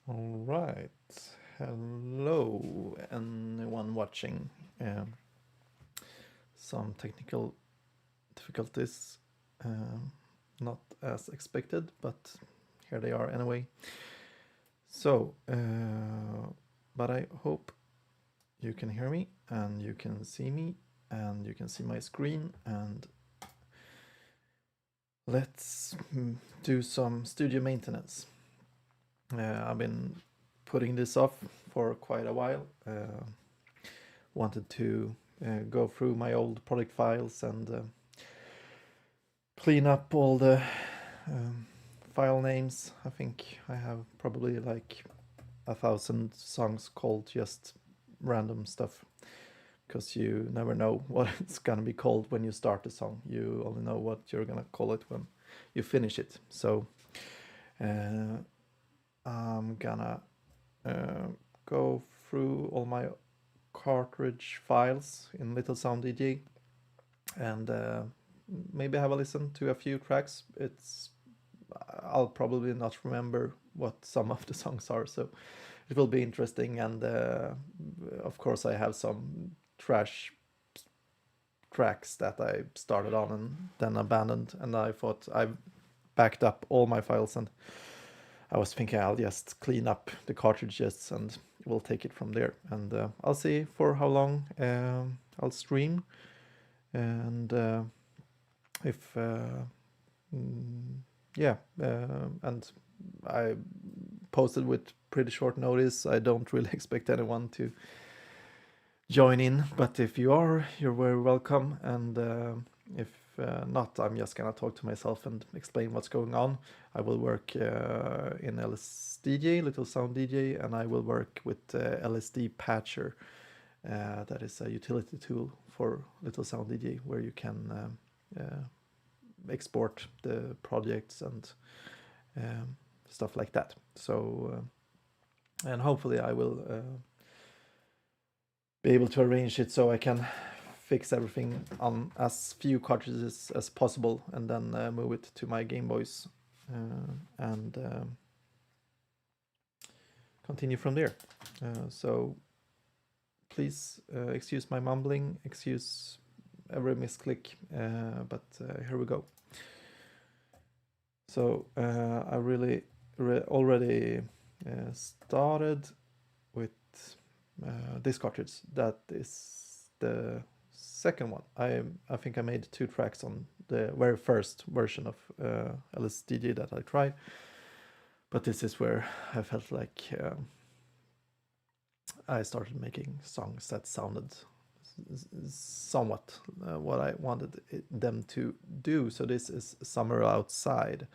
All right. Hello, anyone watching. Some technical difficulties, not as expected, but here they are anyway. So, but I hope you can hear me and you can see me and you can see my screen, and let's do some studio maintenance. I've been putting this off for quite a while. Wanted to go through my old project files and clean up all the file names. I think I have probably like 1,000 songs called just random stuff, because you never know what it's gonna be called when you start a song. You only know what you're gonna call it when you finish it. So I'm gonna go through all my cartridge files in Little Sound DJ and maybe have a listen to a few tracks. I'll probably not remember what some of the songs are, so it will be interesting. And of course I have some trash tracks that I started on and then abandoned, and I thought I've backed up all my files, and I was thinking I'll just clean up the cartridges and we'll take it from there. And I'll see for how long I'll stream, and if and I posted with pretty short notice. I don't really expect anyone to join in, but if you are, you're very welcome. And if not, I'm just gonna talk to myself and explain what's going on. I will work in LSDJ, Little Sound DJ, and I will work with LSD Patcher. That is a utility tool for Little Sound DJ where you can export the projects and stuff like that. So, and hopefully I will be able to arrange it so I can fix everything on as few cartridges as possible, and then move it to my Game Boys and continue from there. So please excuse my mumbling, excuse every misclick, but here we go. So I really already started with this cartridge. That is the second one. I think I made 2 tracks on the very first version of LSDJ that I tried, but this is where I felt like I started making songs that sounded somewhat what I wanted them to do. So this is Summer Outside.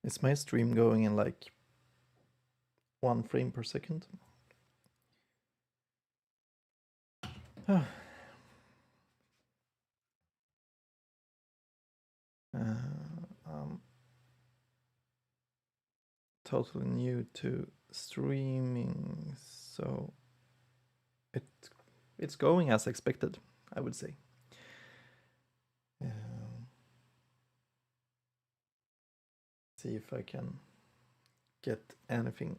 Is my stream going in like 1 frame per second? I'm totally new to streaming, so it's going as expected, I would say. See if I can get anything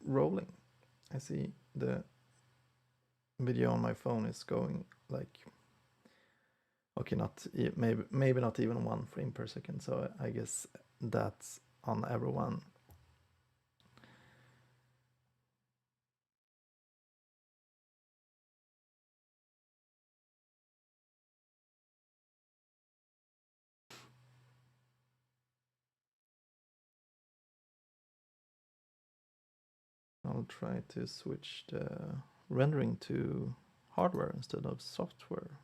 rolling. I see the video on my phone is going like, okay, maybe not even 1 frame per second, so I guess that's on everyone. I'll try to switch the rendering to hardware instead of software.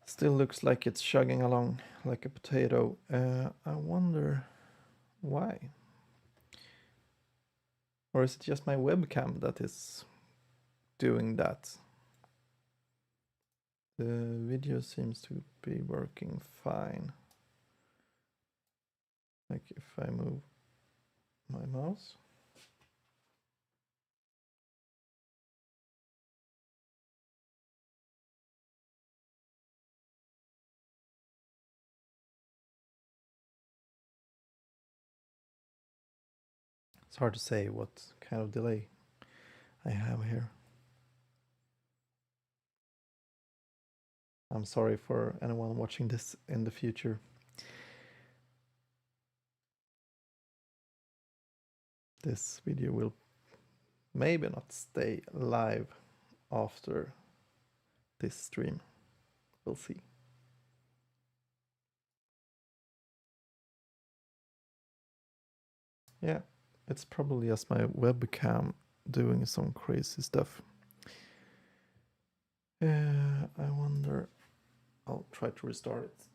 Still looks like it's chugging along like a potato. I wonder why. Or is it just my webcam that is doing that? The video seems to be working fine. Like if I move my mouse. It's hard to say what kind of delay I have here. I'm sorry for anyone watching this in the future. This video will maybe not stay live after this stream. We'll see. Yeah, it's probably just my webcam doing some crazy stuff. I wonder, I'll try to restart it.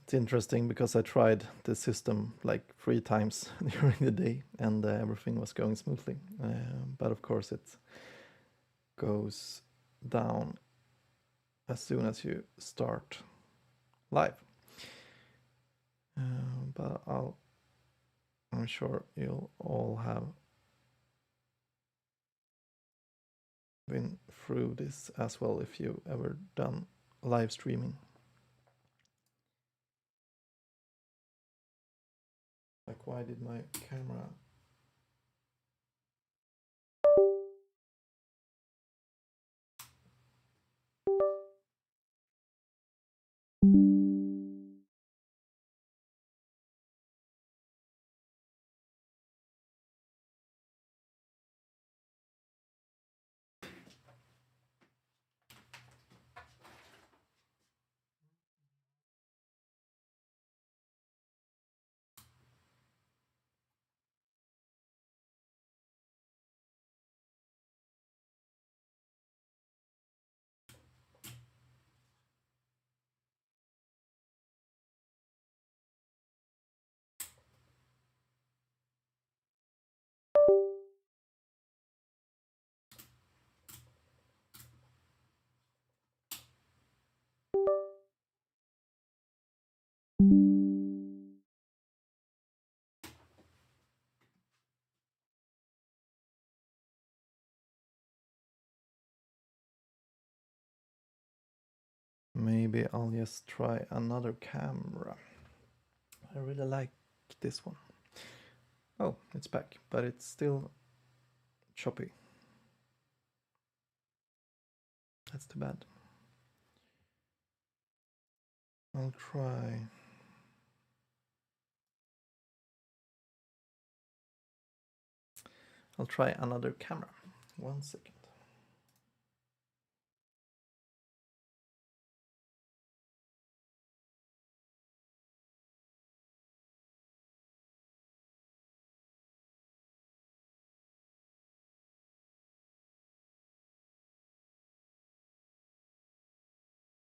It's interesting because I tried the system like 3 times during the day and everything was going smoothly. But of course it goes down as soon as you start live. But I'm I'm sure you'll all have been through this as well if you've ever done live streaming. Like, why did my camera... Maybe I'll just try another camera. I really like this one. Oh, it's back, but it's still choppy. That's too bad. I'll try. I'll try another camera. 1 second.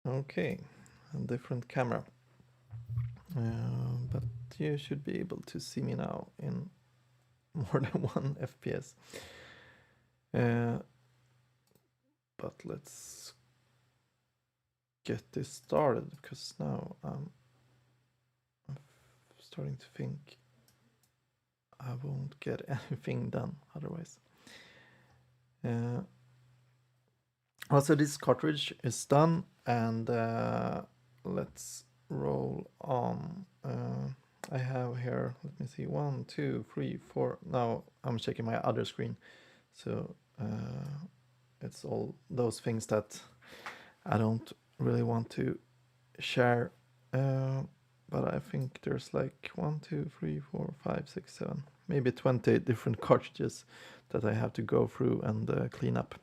Okay, a different camera. But you should be able to see me now in more than 1 FPS. But let's get this started, because now I'm starting to think I won't get anything done otherwise. Also, this cartridge is done, and let's roll on. I have here, let me see, 1, 2, 3, 4. Now I'm checking my other screen, so it's all those things that I don't really want to share, but I think there's like 1, 2, 3, 4, 5, 6, 7, maybe 20 different cartridges that I have to go through and clean up.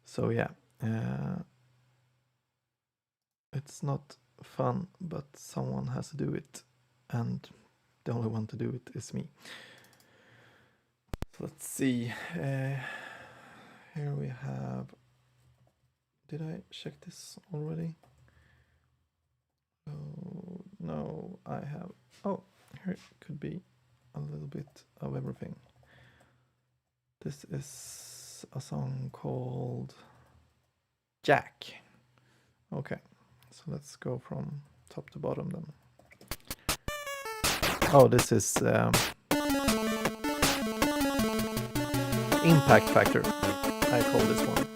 So yeah, it's not fun, but someone has to do it, and the only one to do it is me. So let's see. Here we have... Did I check this already? Oh, no, I have... Oh, here it could be a little bit of everything. This is a song called Jack. Okay, so let's go from top to bottom then. Oh, this is Impact Factor, I call this one.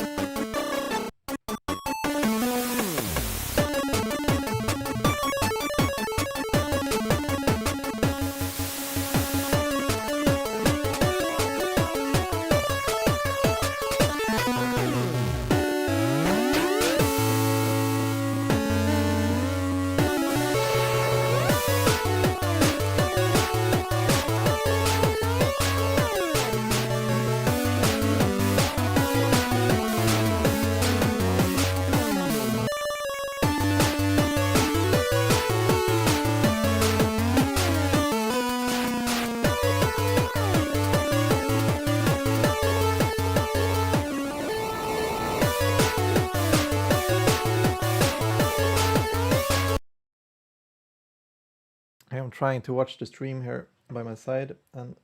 I'm trying to watch the stream here by my side, and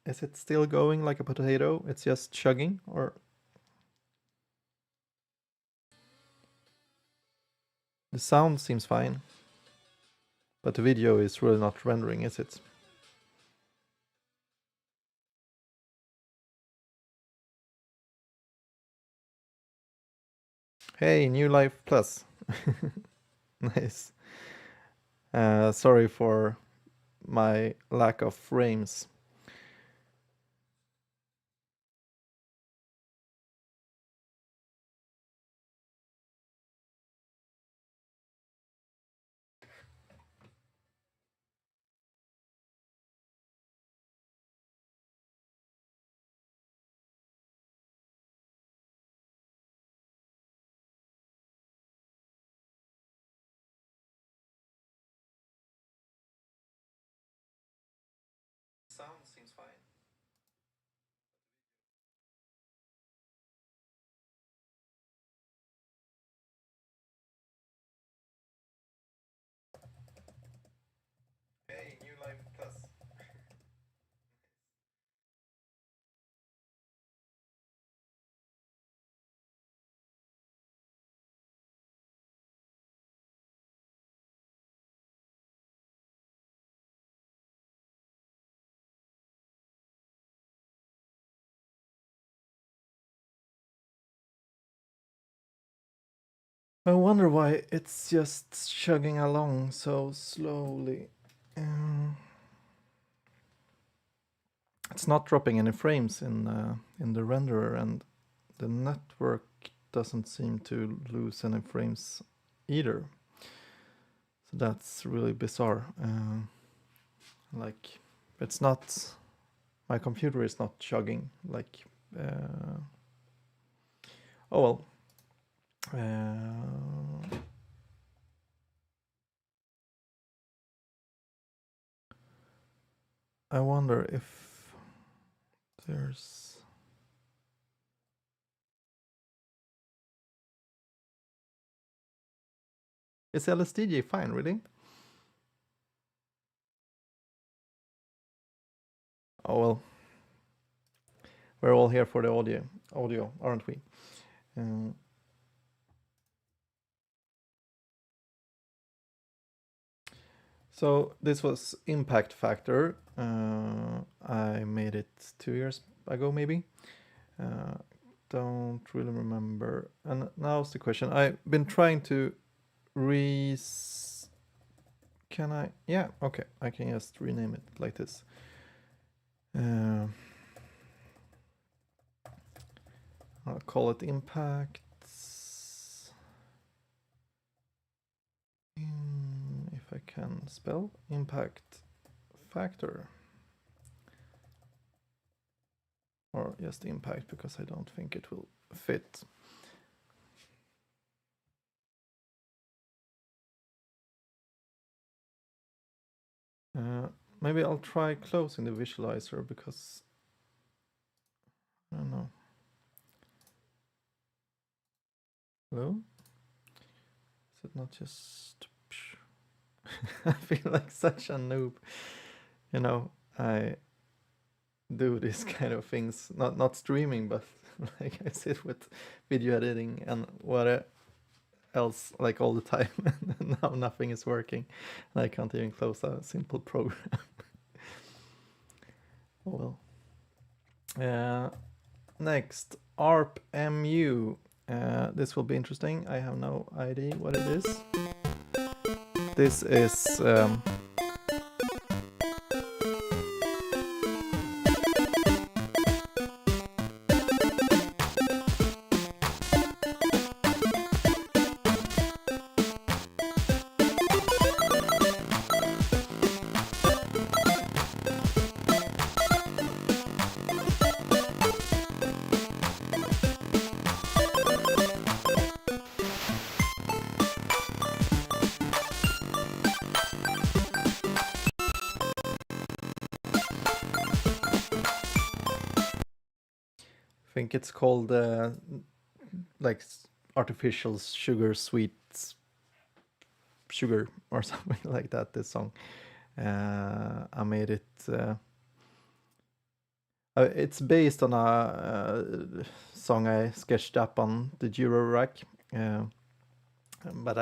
is it still going like a potato? It's just chugging, or... The sound seems fine. But the video is really not rendering, is it? Hey, New Life Plus. Nice. Sorry for my lack of frames. Sound seems fine. Hey, New Life Plus. I wonder why it's just chugging along so slowly. It's not dropping any frames in the renderer, and the network doesn't seem to lose any frames either. So that's really bizarre. Like, it's not, my computer is not chugging. Like, oh well. I wonder if there's... Is LSDJ fine, really? Oh well. We're all here for the audio, aren't we? So this was Impact Factor. I made it 2 years ago, maybe. Don't really remember. And now's the question. I've been trying to Can I? Yeah, okay. I can just rename it like this. I'll call it Impacts. If I can spell Impact Factor. Or just Impact, because I don't think it will fit. Maybe I'll try closing the visualizer, because I don't know. Hello? Is it not just... I feel like such a noob. You know, I do these kind of things, not streaming, but like I sit with video editing and what else like all the time, and now nothing is working, and I can't even close a simple program. Oh well. Next, ARP MU. This will be interesting. I have no idea what it is. This is I think it's called like artificial sweet sugar or something like that, this song. I made it it's based on a song I sketched up on the Euro rack, but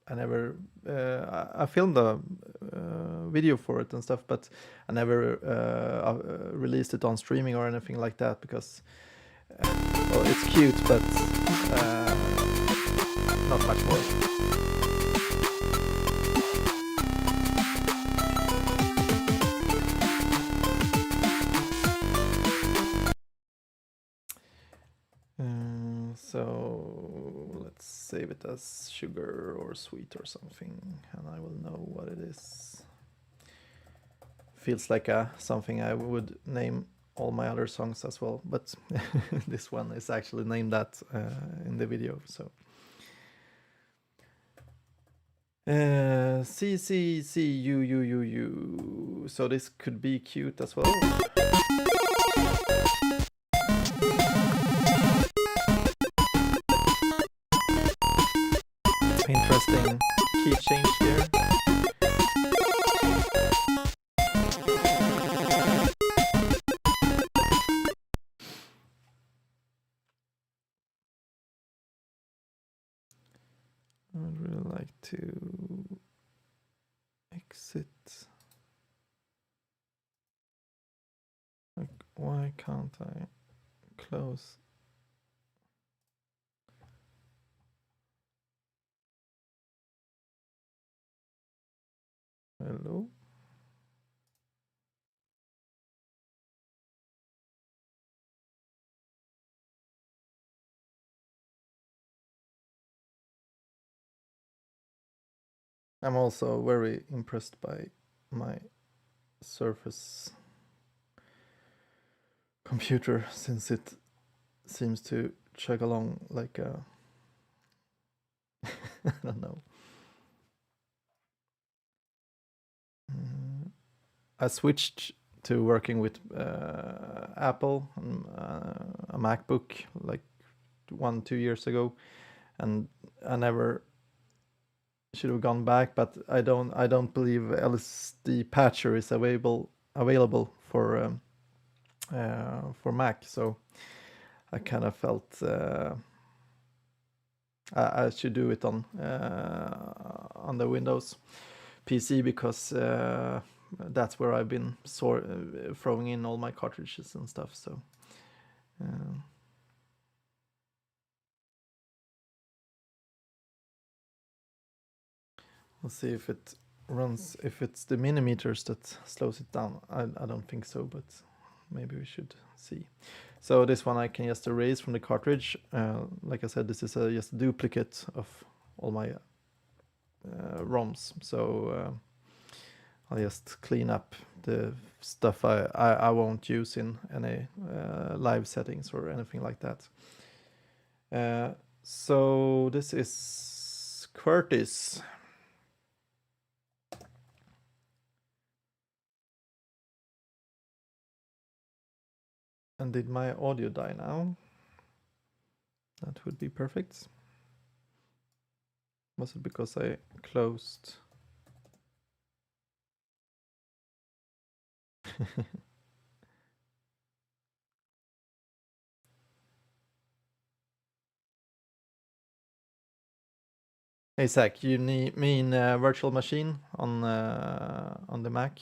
I never I filmed a video for it and stuff, but I never released it on streaming or anything like that because well, it's cute, but not much more. So let's save it as sugar or sweet or something, and I will know what it is. Feels like something I would name all my other songs as well, but this one is actually named that in the video. So C C C U U U U. So this could be cute as well. Interesting key change here. I would really like to exit. Like, why can't I close? Hello? I'm also very impressed by my Surface computer since it seems to chug along like a I don't know. I switched to working with Apple, a MacBook, like 1-2 years ago, and I never should have gone back. But I don't believe LSD patcher is available for Mac. So I kind of felt I should do it on the Windows PC because that's where I've been throwing in all my cartridges and stuff. So we'll see if it runs. If it's the millimeters that slows it down, I don't think so, but maybe we should see. So this one I can just erase from the cartridge. Like I said, this is just a duplicate of all my ROMs. So I'll just clean up the stuff I won't use in any live settings or anything like that. So this is Curtis. And did my audio die now? That would be perfect. Was it because I closed? Hey Zach, you mean virtual machine on the Mac?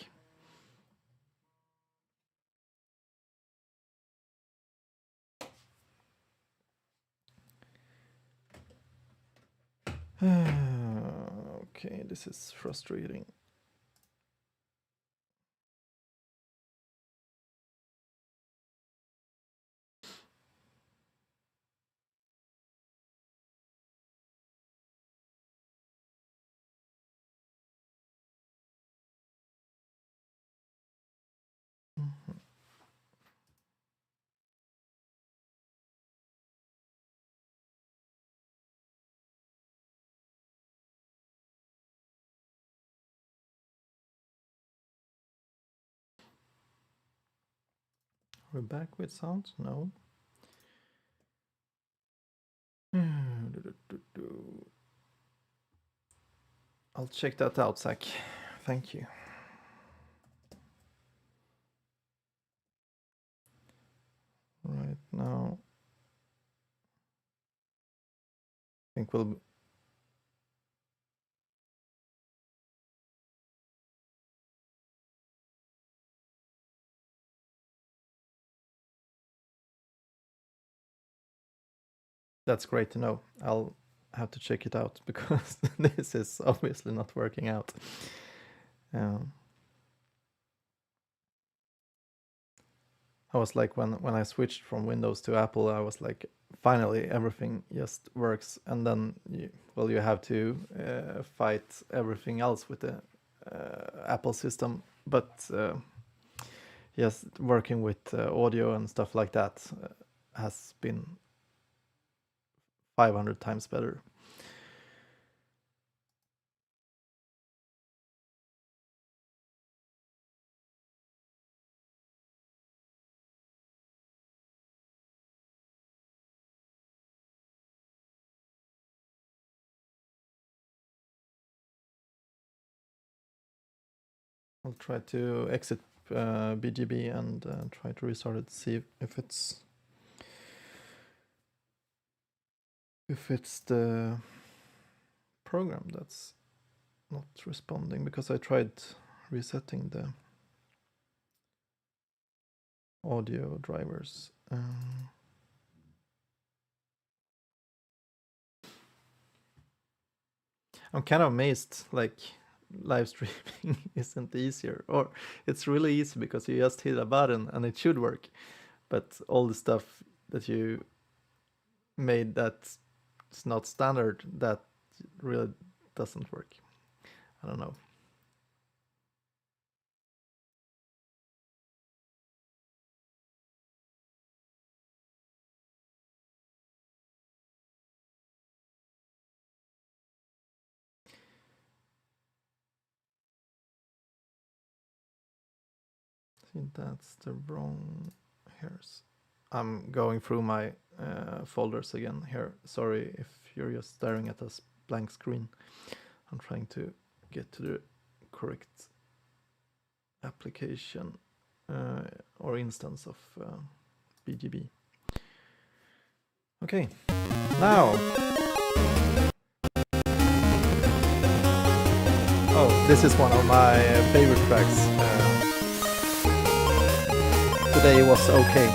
Okay, this is frustrating. We're back with sound? No. I'll check that out, Zach. Thank you. Right now, I think we'll That's great to know. I'll have to check it out because this is obviously not working out. Um, I was like when I switched from Windows to Apple, I was like, finally everything just works, and then you have to fight everything else with the Apple system. But yes, working with audio and stuff like that has been 500 times better. I'll try to exit BGB and try to restart it, see if it's the program that's not responding, because I tried resetting the audio drivers. I'm kind of amazed, like, live streaming isn't easier, or it's really easy because you just hit a button and it should work, but all the stuff that you made that's not standard, that really doesn't work. I don't know. I think that's the wrong. Here's. I'm going through my folders again here. Sorry if you're just staring at a blank screen. I'm trying to get to the correct application or instance of BGB. Okay, now. Oh, this is one of my favorite tracks. Today was okay.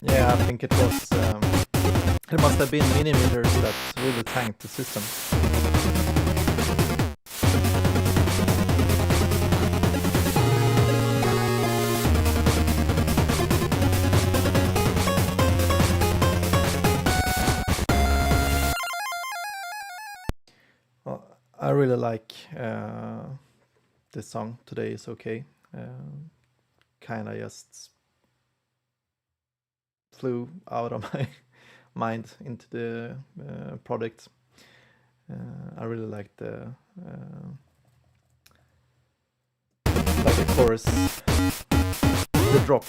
Yeah, I think it was. It must have been millimeters that really tanked the system. Well, I really like this song. Today is okay. Kind of just flew out of my mind into the project. I really like chorus, the drop.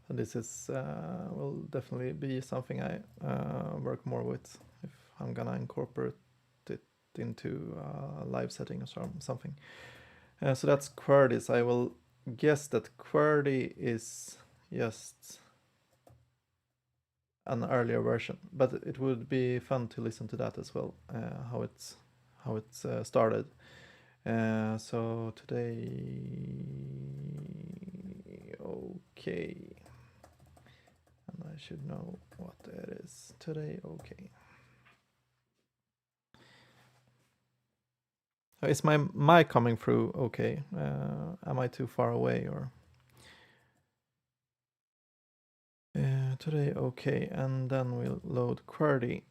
And this is will definitely be something I work more with if I'm gonna incorporate it into a live setting or something. So that's QWERTY. I will guess that QWERTY is just an earlier version, but it would be fun to listen to that as well, how it's started. So today, okay, and I should know what it is. Today, okay. Is my mic coming through okay? Am I too far away or? Today, okay, and then we'll load QWERTY.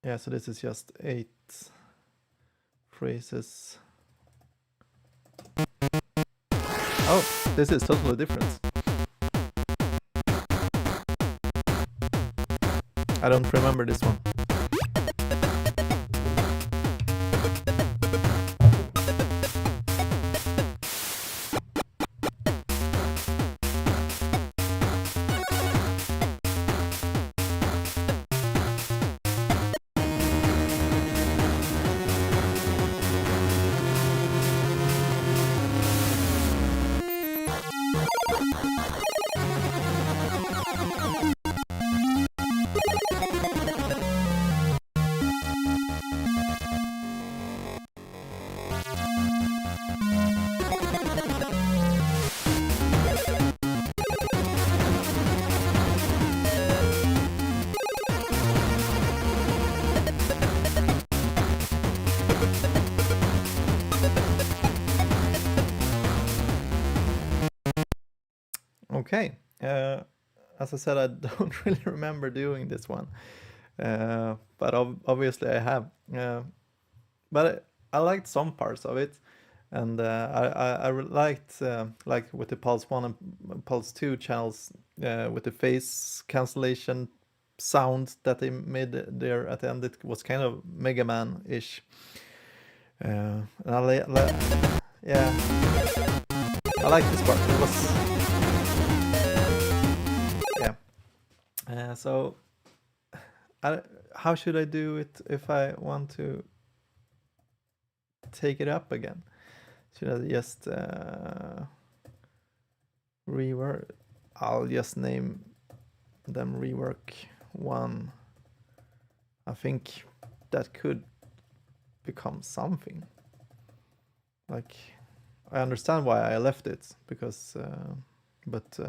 Yeah, so this is just 8 phrases. Oh, this is totally different. I don't remember this one. Okay, as I said, I don't really remember doing this one, but obviously I have. But I liked some parts of it, and I liked like with the Pulse 1 and Pulse 2 channels with the phase cancellation sound that they made there at the end. It was kind of Mega Man-ish. And yeah, I like this part. It was yeah. So how should I do it if I want to take it up again? Should I just rework? I'll just name them rework 1. I think that could become something. Like, I understand why I left it, because but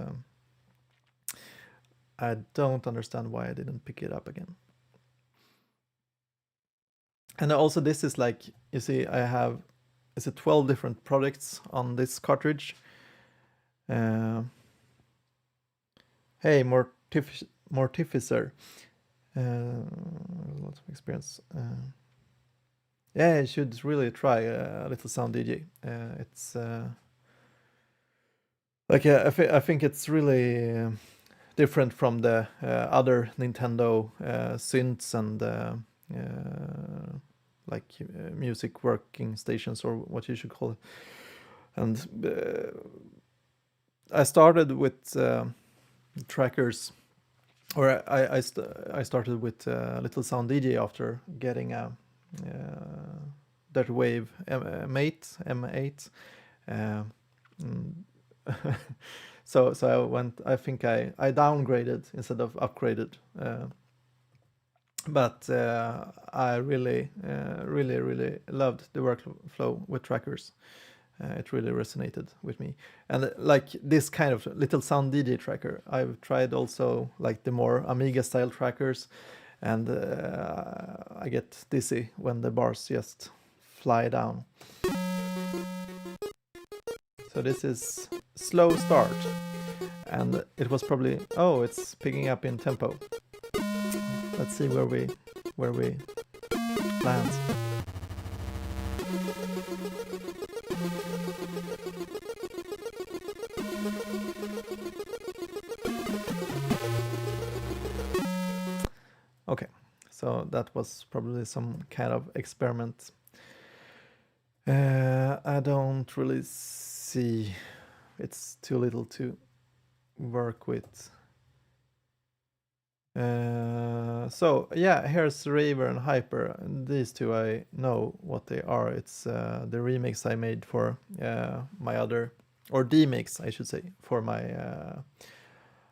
I don't understand why I didn't pick it up again. And also this is like, you see, I have, is it 12 different products on this cartridge? Hey, Mortificer. Lots of experience. Yeah, you should really try a Little Sound DJ. It's like I think it's really different from the other Nintendo synths and like music working stations, or what you should call it. And I started with trackers, or I started with Little Sound DJ after getting a Dirty Wave M8. So I think I downgraded instead of upgraded. But I really loved the workflow with trackers. It really resonated with me. And like this kind of Little Sound DJ tracker, I've tried also like the more Amiga style trackers, and I get dizzy when the bars just fly down. So this is slow start, and it was probably, oh, it's picking up in tempo. Let's see where we land. Okay, so that was probably some kind of experiment. I don't really see, it's too little to work with. So yeah, here's Raver and Hyper. These two I know what they are. It's the remix I made for my other, or D-mix I should say, for my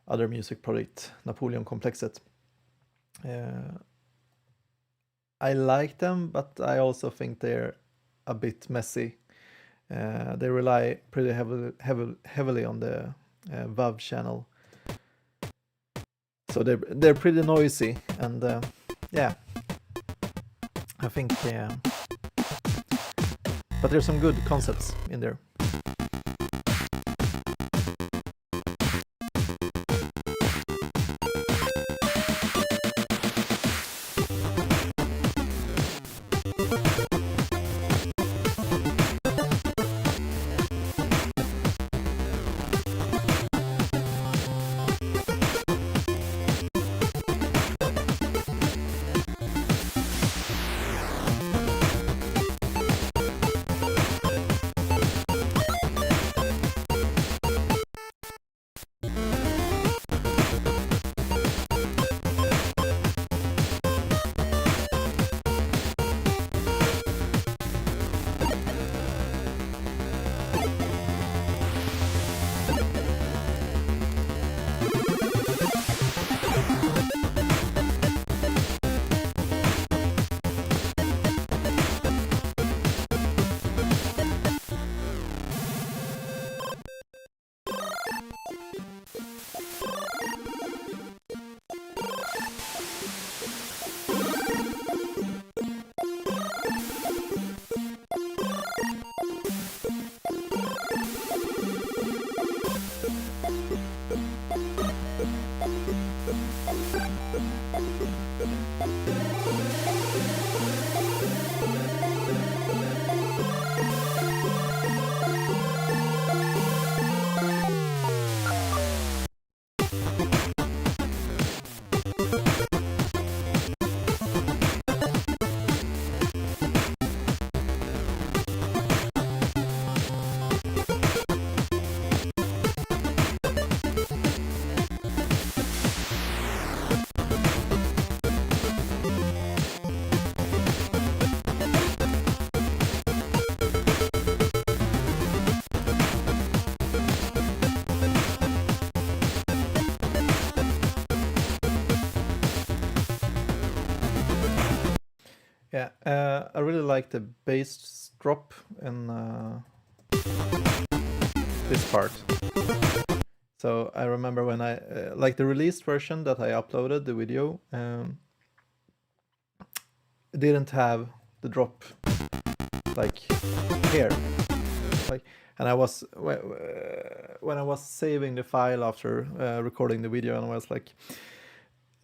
other music project, Napoleon Complexet. I like them, but I also think they're a bit messy. They rely pretty heavily on the VAV channel. So they're pretty noisy, and yeah, I think, but there's some good concepts in there. Yeah, I really like the bass drop in this part. So I remember when I, like the released version that I uploaded, the video, didn't have the drop like here. Like, and I was, when I was saving the file after recording the video, and I was like,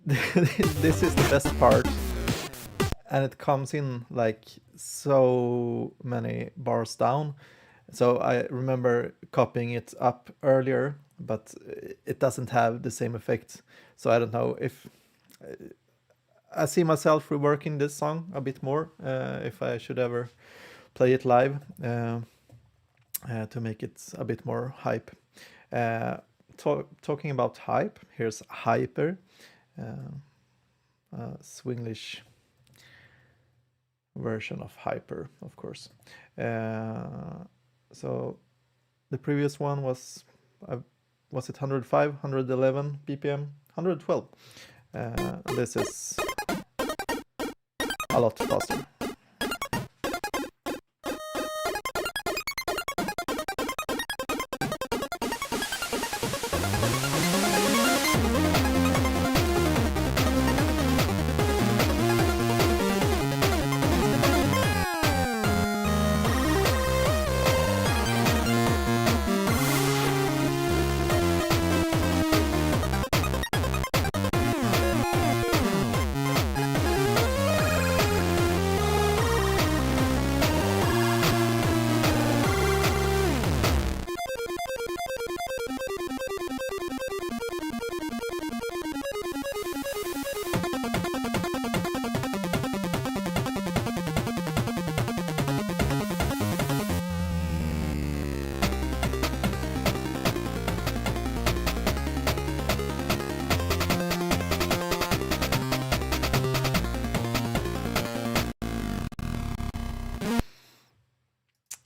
this is the best part. And it comes in like so many bars down. So I remember copying it up earlier, but it doesn't have the same effect. So I don't know if I see myself reworking this song a bit more, if I should ever play it live, to make it a bit more hype. Talking about hype, here's Hyper, Swinglish version of Hyper, of course. So the previous one was it 105, 111 BPM, 112. This is a lot faster.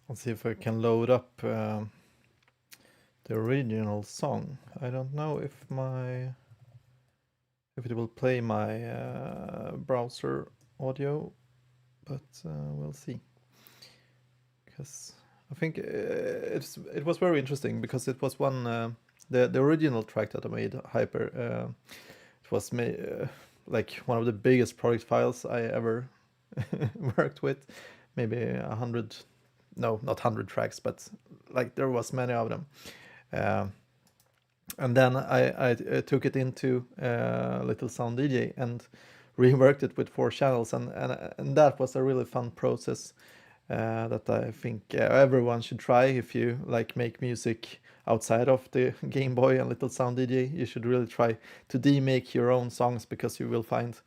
Let's see if I can load up the original song. I don't know if it will play my browser audio, but we'll see. Because I think it was very interesting because it was one the original track that I made, Hyper. It was like one of the biggest project files I ever worked with. Maybe 100, no, not 100 tracks, but like there was many of them. And then I took it into Little Sound DJ and reworked it with 4 channels, and that was a really fun process that I think everyone should try. If you like make music outside of the Game Boy and Little Sound DJ, you should really try to demake your own songs, because you will find,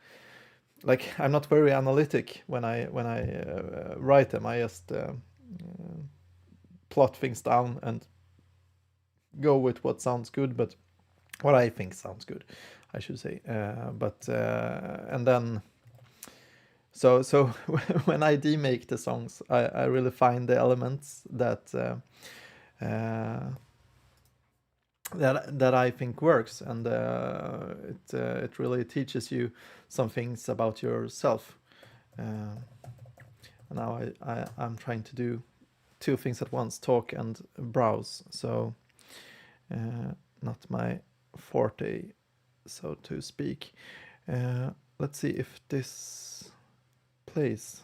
like, I'm not very analytic when I write them. I just plot things down and go with what sounds good, but what I think sounds good, I should say. And then so when I demake the songs, I really find the elements that I think works, and it really teaches you some things about yourself. Now I'm trying to do 2 things at once: talk and browse. So not my forte, so to speak. Let's see if this plays.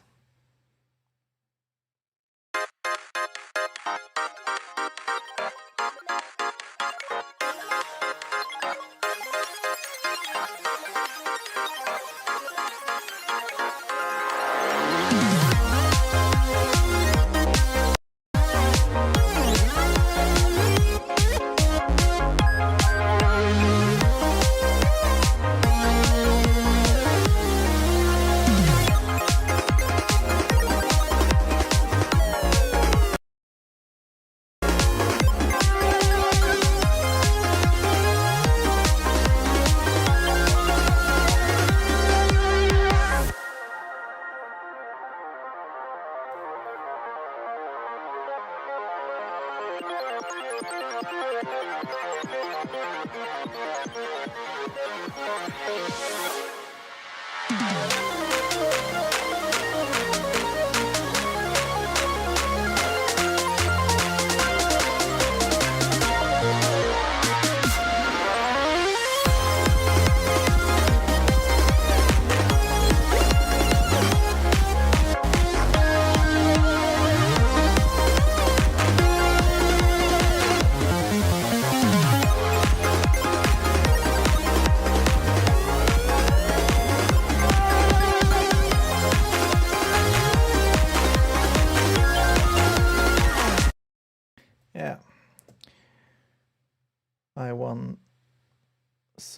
I once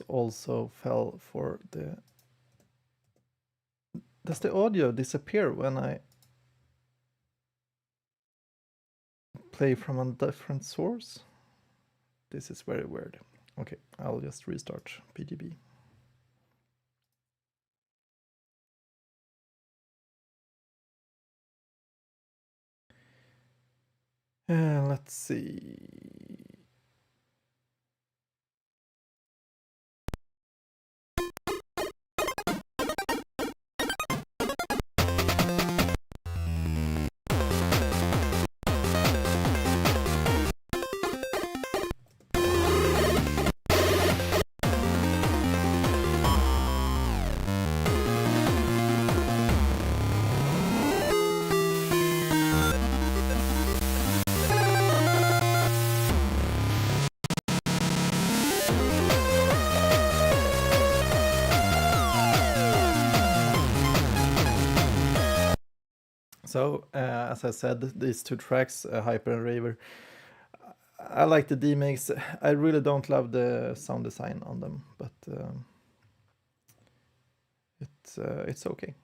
also fell for the... Does the audio disappear when I play from a different source? This is very weird. Okay, I'll just restart PGB. Let's see. So, as I said, these 2 tracks, Hyper and Raver, I like the demakes. I really don't love the sound design on them, but it's okay.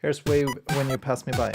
Here's Wave When You Pass Me By.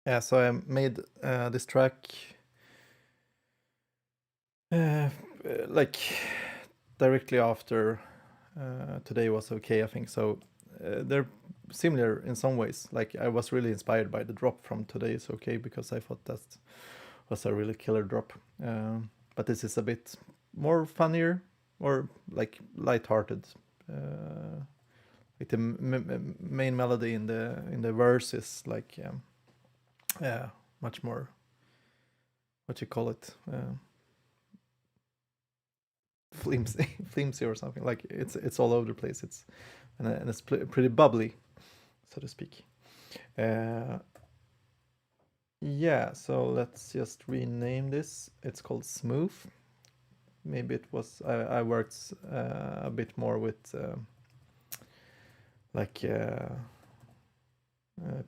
Yeah, so I made this track like directly after Today Was Okay, I think. So they're similar in some ways. Like I was really inspired by the drop from Today Is Okay because I thought that was a really killer drop. But this is a bit more funnier or like lighthearted. Like the main melody in the verse is like yeah, much more, what you call it, flimsy, flimsy or something. Like it's all over the place. And it's pretty bubbly, so to speak. Yeah, so let's just rename this. It's called Smooth. Maybe it was I worked a bit more with like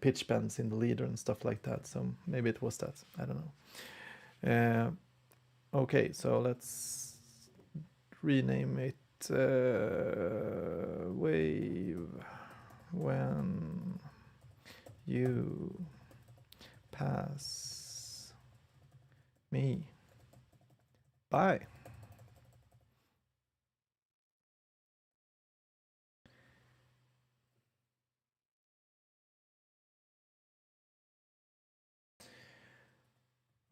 pitch bends in the leader and stuff like that. So maybe it was that. I don't know. Okay, so let's rename it Wave When You Pass Me By.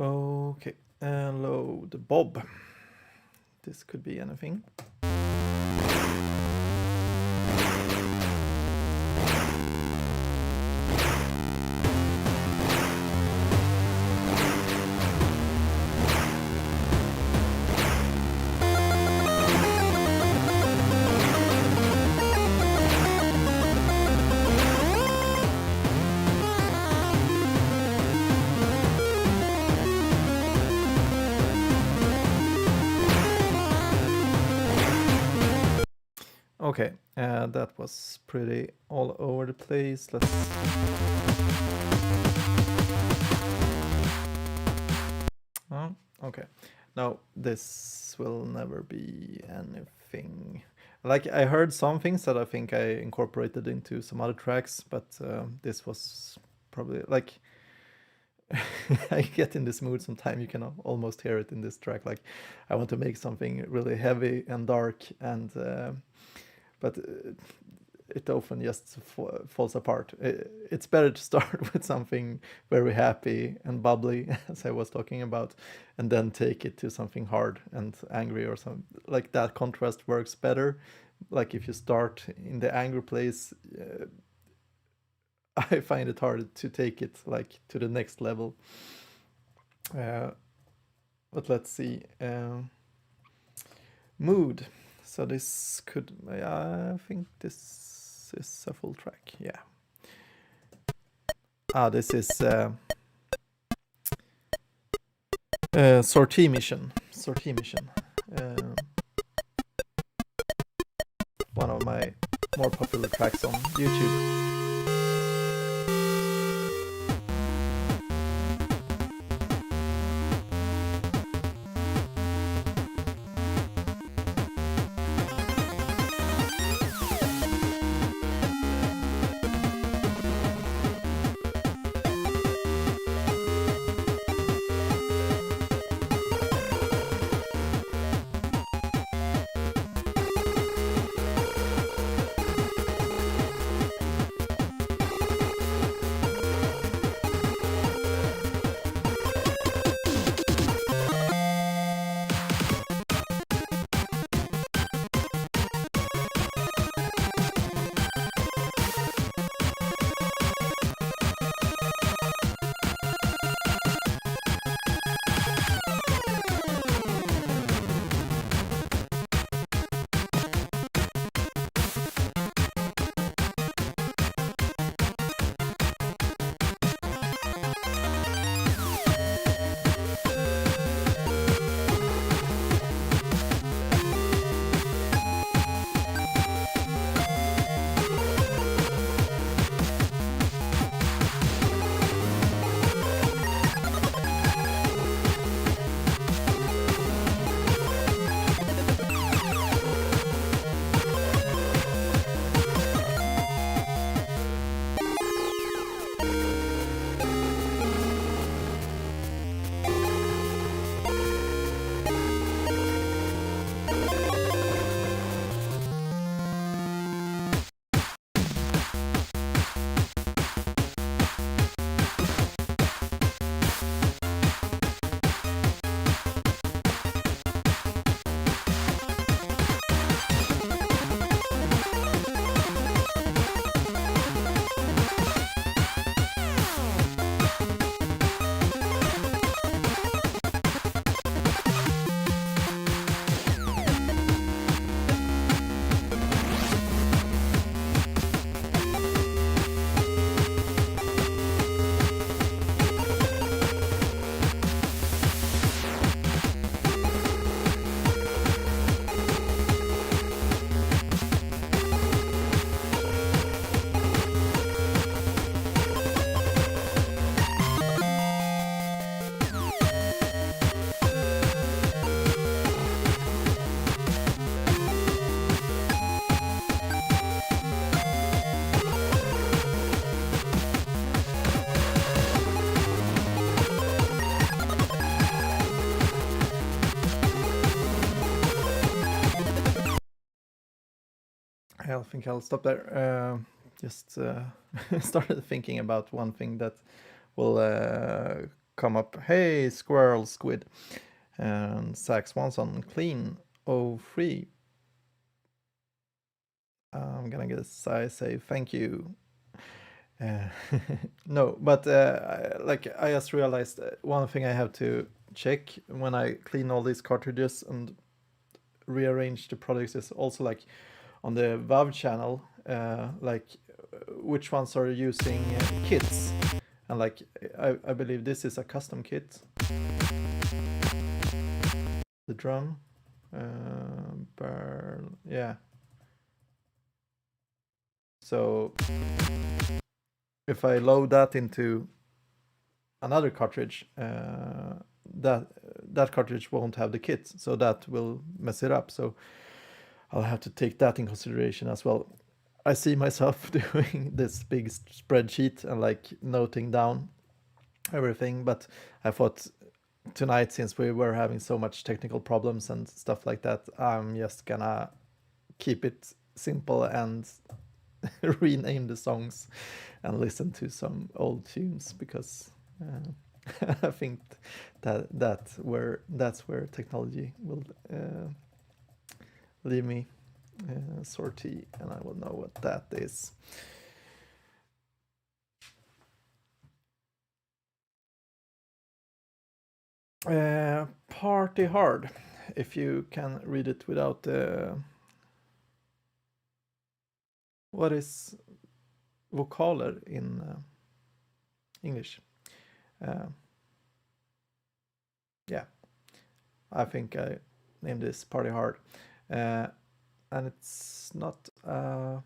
Okay, and load Bob. This could be anything. Okay, that was pretty all over the place. Let's. Oh, okay. Now this will never be anything. Like I heard some things that I think I incorporated into some other tracks, but this was probably like I get in this mood sometime. You can almost hear it in this track. Like I want to make something really heavy and dark, and but it often just falls apart. It's better to start with something very happy and bubbly, as I was talking about, and then take it to something hard and angry or something. Like that contrast works better. Like if you start in the angry place, I find it hard to take it like to the next level. But let's see. Mood. So this could, I think this is a full track. Yeah. This is Sortie Mission. Sortie Mission. One of my more popular tracks on YouTube. I think I'll stop there. Just started thinking about one thing that will come up. Hey, squirrel, squid, and Zach Swanson, clean 03. I'm gonna guess I say thank you. Uh, no, but I just realized one thing I have to check when I clean all these cartridges and rearrange the products is also like on the Valve channel, which ones are using kits, and like I believe this is a custom kit. The drum, yeah. So if I load that into another cartridge, that cartridge won't have the kit, so that will mess it up. So I'll have to take that in consideration as well. I see myself doing this big spreadsheet and like noting down everything, but I thought tonight, since we were having so much technical problems and stuff like that, I'm just gonna keep it simple and rename the songs and listen to some old tunes, because I think that's where technology will leave me sortie, and I will know what that is. Party hard, if you can read it without the what is vocaler in English? Yeah, I think I named this Party Hard, and it's not a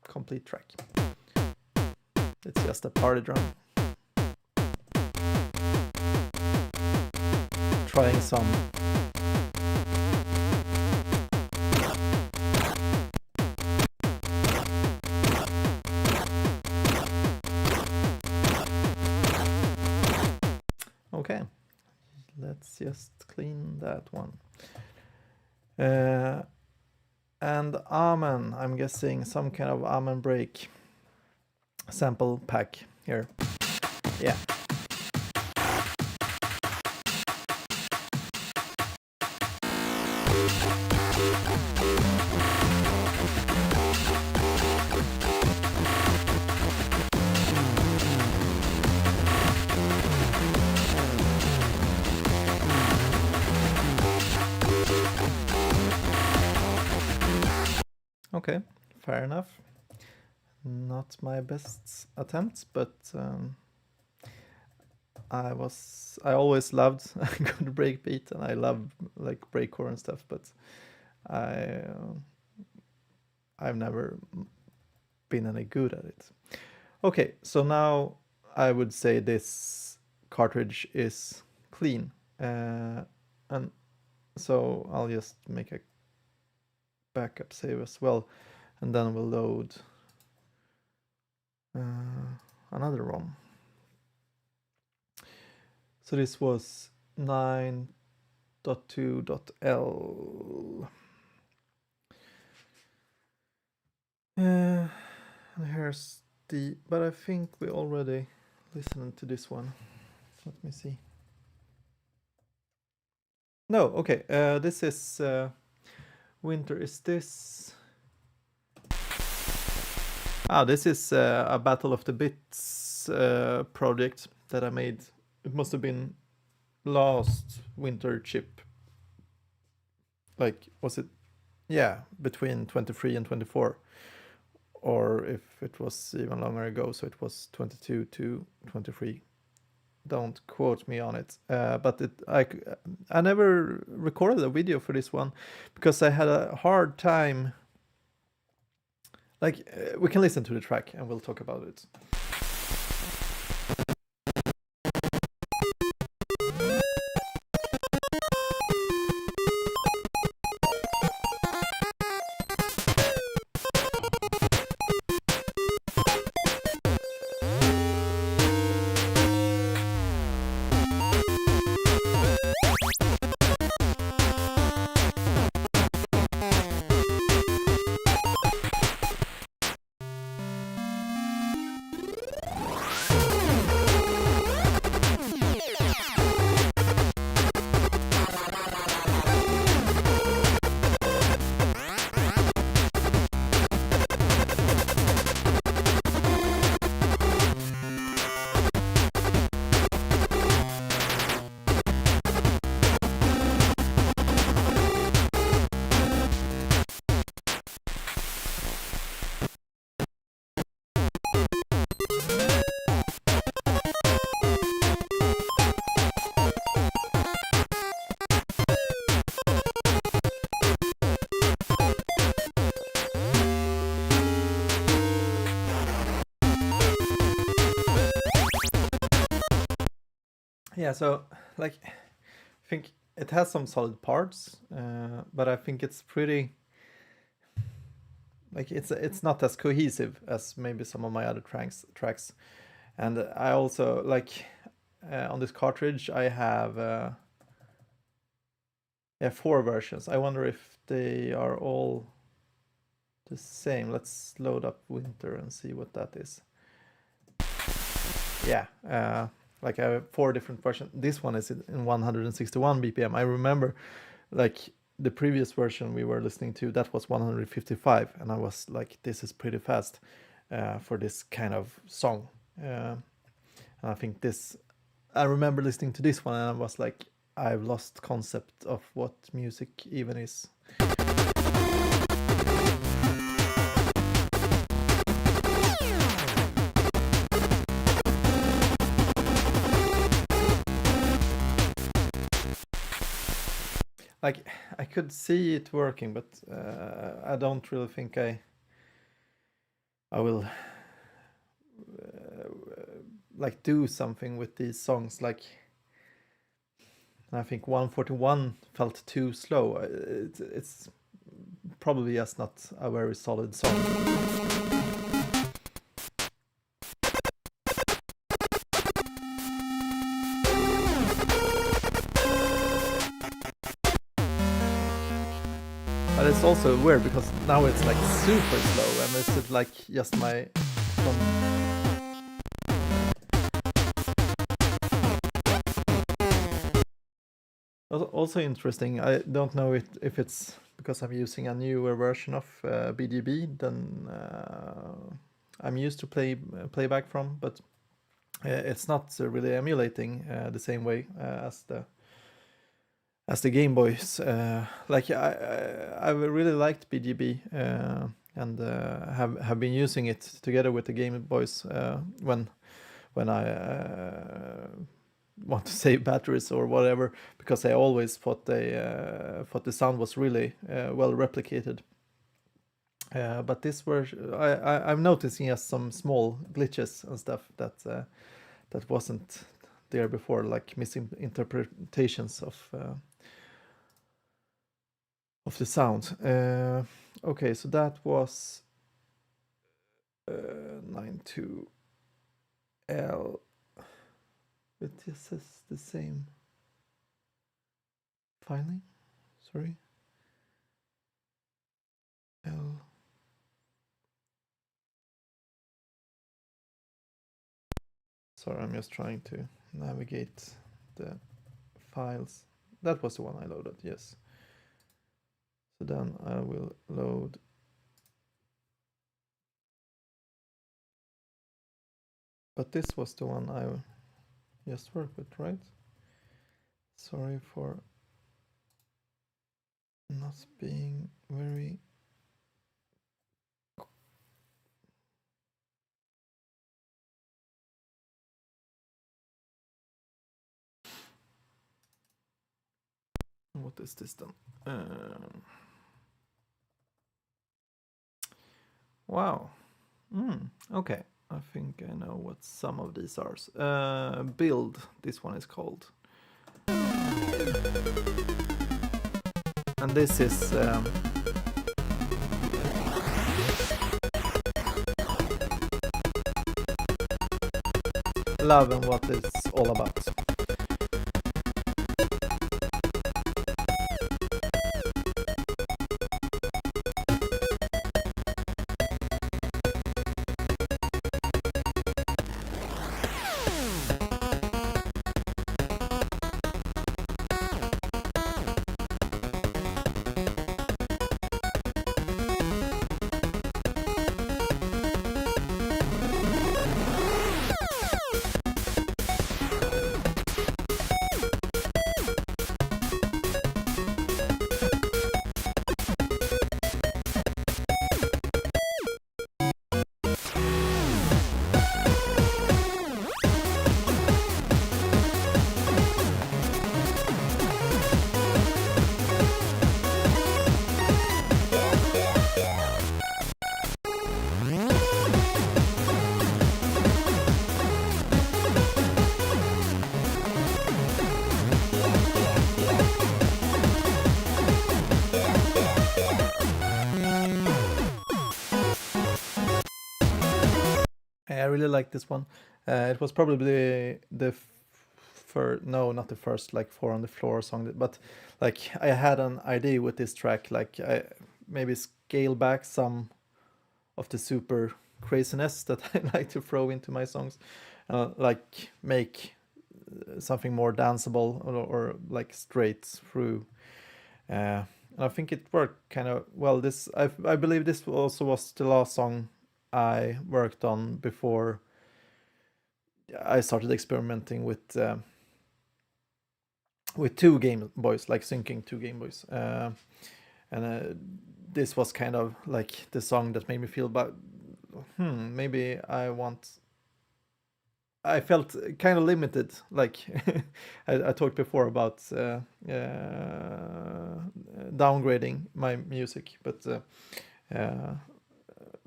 complete track. It's just a party drum. Trying some okay, let's just clean that one. And Amen, I'm guessing some kind of Amen break sample pack here. Yeah. Okay, fair enough. Not my best attempt, but I always loved a good breakbeat, and I love like breakcore and stuff, but I've never been any good at it. Okay, so now I would say this cartridge is clean, and so I'll just make a backup save as well, and then we'll load another ROM. So this was 9.2.L. And here's the, but I think we already listened to this one. Let me see. No, okay, this is Winter. Is this? This is a Battle of the Bits project that I made. It must have been last winter chip. Like, was it? Yeah, between 23 and 24. Or if it was even longer ago, so it was 22 to 23. Don't quote me on it. But I never recorded a video for this one because I had a hard time. Like, we can listen to the track and we'll talk about it. Yeah, so like I think it has some solid parts, but I think it's pretty like it's not as cohesive as maybe some of my other tracks. And I also like on this cartridge I have yeah, 4 versions. I wonder if they are all the same. Let's load up winter and see what that is. Yeah, like I have 4 different versions. This one is in 161 BPM. I remember like the previous version we were listening to, that was 155, and I was like, this is pretty fast for this kind of song. And I think this, I remember listening to this one and I was like, I've lost concept of what music even is. Like I could see it working, but I don't really think I will like do something with these songs. Like I think 141 felt too slow. It's probably just not a very solid song. But it's also weird because now it's like super slow, and it's like just my also interesting. I don't know if it's because I'm using a newer version of BGB than I'm used to playback from, but it's not really emulating the same way as the Game Boys. Like I really liked BGB and have been using it together with the Game Boys when I want to save batteries or whatever, because I always thought the sound was really well replicated. But this version, I'm noticing just some small glitches and stuff that wasn't there before, like misinterpretations of the sound. Okay, so that was 92L. But this is the same filing. Sorry. L. Sorry, I'm just trying to navigate the files. That was the one I loaded, yes. So then I will load. But this was the one I just worked with, right? Sorry for not being very... What is this then? Wow. Okay. I think I know what some of these are. Build, this one is called. And this is love and what it's all about. I really like this one. It was probably no, not the first like Four on the Floor song, but like I had an idea with this track, like I maybe scale back some of the super craziness that I like to throw into my songs, like make something more danceable or like straight through. And I think it worked kind of well. I believe this also was the last song I worked on before I started experimenting with two Game Boys, like syncing two Game Boys. And this was kind of like the song that made me feel, but maybe I felt kind of limited. Like I talked before about downgrading my music, but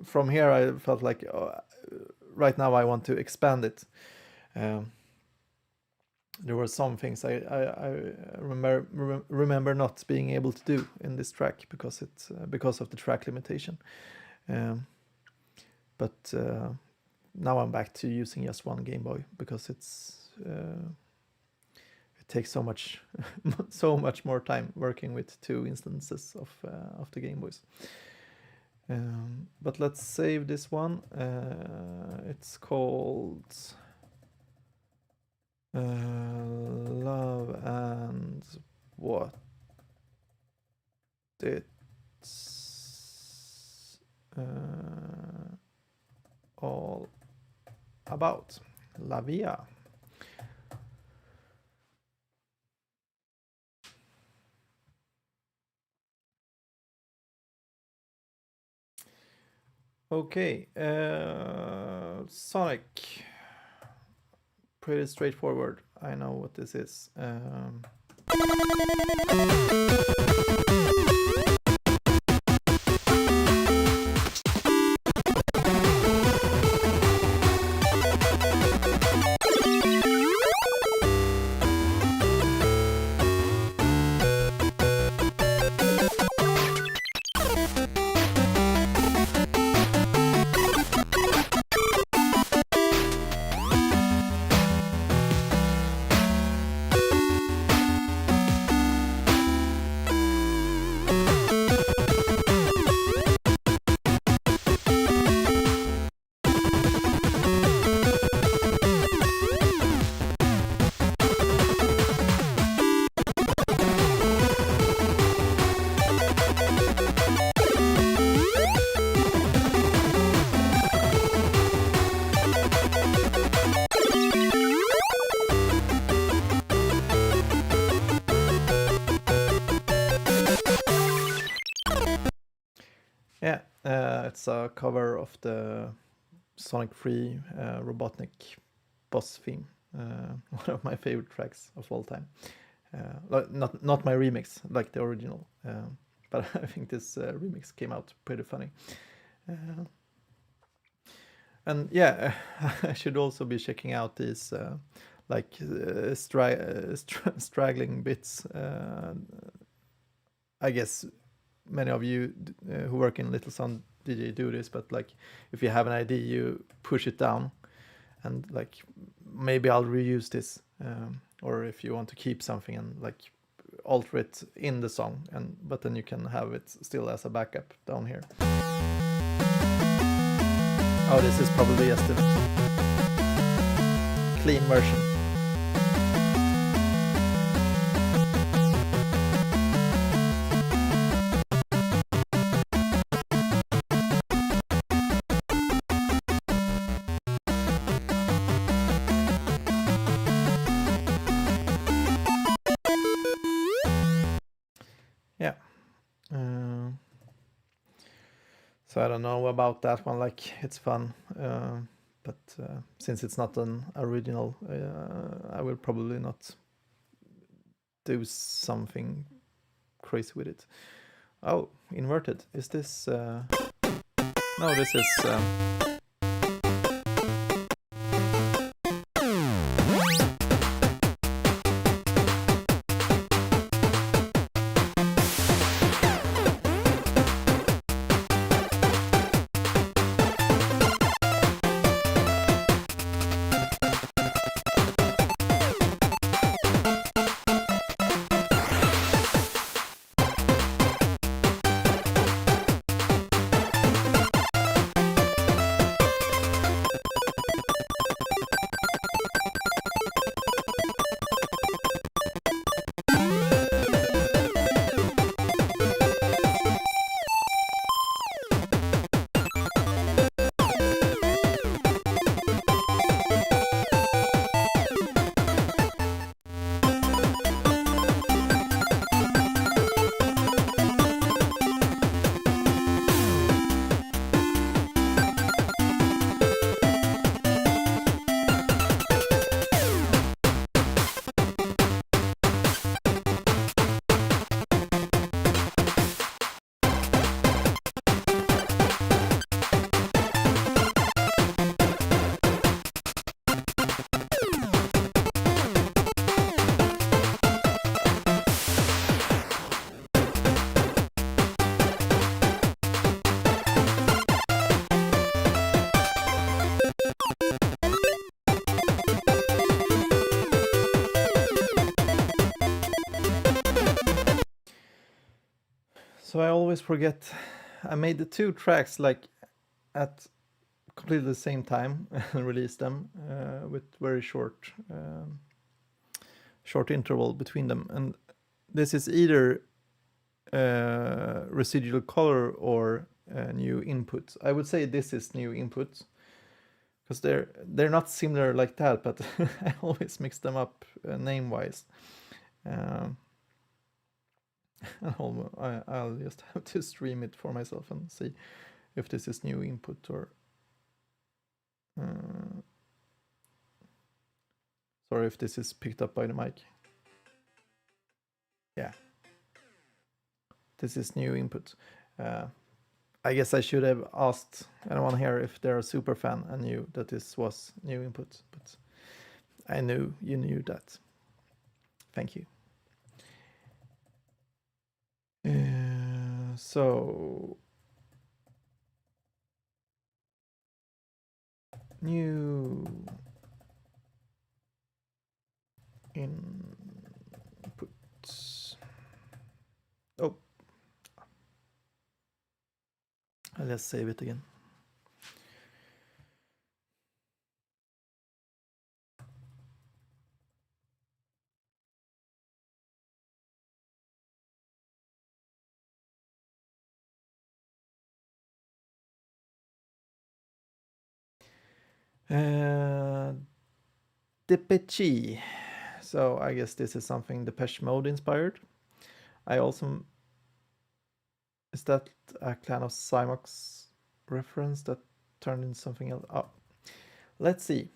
from here I felt like right now I want to expand it. There were some things I remember not being able to do in this track because of the track limitation. But now I'm back to using just one Game Boy because it takes so much more time working with two instances of the Game Boys. But let's save this one. It's called Love and What It's All About. La Via. Okay, Sonic. Pretty straightforward. I know what this is. Yeah, it's a cover of the Sonic 3 Robotnik boss theme. One of my favorite tracks of all time. Not my remix, like the original, but I think this remix came out pretty funny. And yeah, I should also be checking out these straggling bits. I guess many of you who work in Little Sound DJ do this, but like if you have an idea, you push it down, and like maybe I'll reuse this, or if you want to keep something and like alter it in the song, but then you can have it still as a backup down here. Oh, this is probably just a clean version. Yeah. So I don't know about that one, like it's fun, but since it's not an original, I will probably not do something crazy with it. Oh, inverted. Is this... No, this is... So I always forget. I made the 2 tracks like at completely the same time and released them with very short interval between them. And this is either residual color or new input. I would say this is new input because they're not similar like that, but I always mix them up name-wise. I'll just have to stream it for myself and see if this is new input or sorry if this is picked up by the mic. Yeah, this is new input. I guess I should have asked anyone here if they're a super fan and knew that this was new input, but I knew you knew that. Thank you. So new inputs. Oh, let's save it again. Depeche. So I guess this is something Depeche Mode inspired. I also... Is that a kind of Cymox reference that turned into something else? Oh, let's see.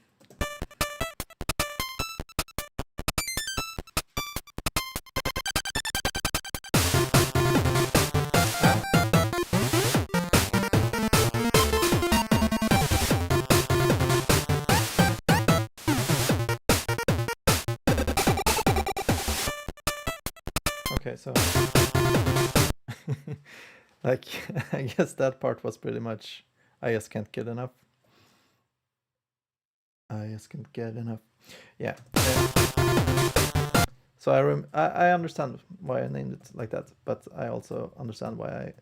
Okay, so like I guess that part was pretty much I just can't get enough. I just can't get enough. Yeah. So I understand why I named it like that, but I also understand why I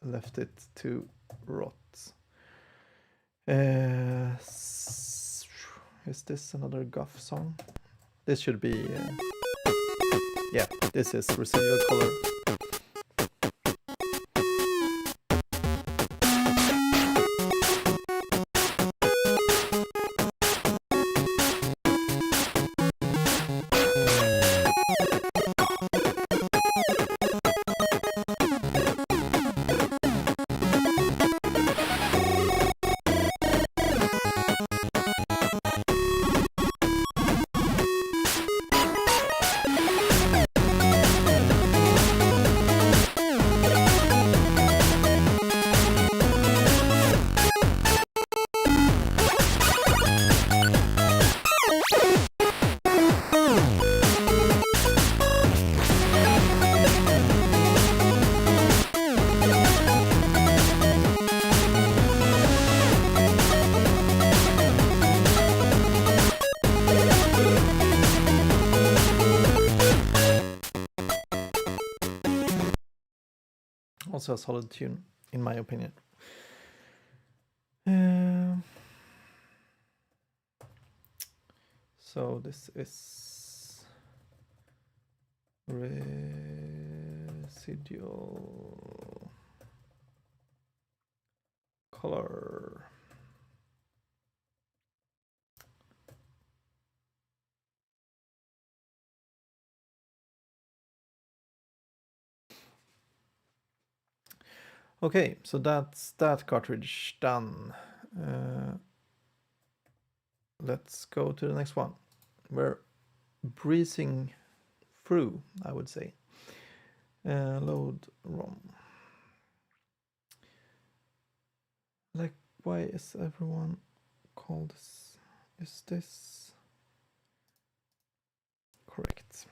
left it to rot. Is this another Guff song? This should be... yeah, this is Residual Color. Also a solid tune, in my opinion. So this is Residual Color. Okay, so that's that cartridge done. Let's go to the next one. We're breezing through, I would say. Load ROM. Like, why is everyone called this? Is this correct?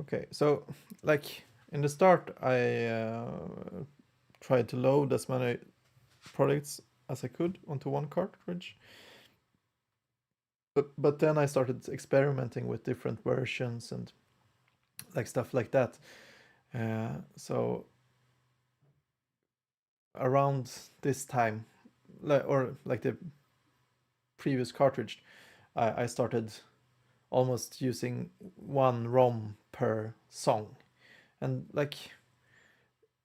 Okay, so like in the start, I tried to load as many products as I could onto one cartridge. But then I started experimenting with different versions and like stuff like that. So around this time, or like the previous cartridge, I started almost using one ROM per song, and like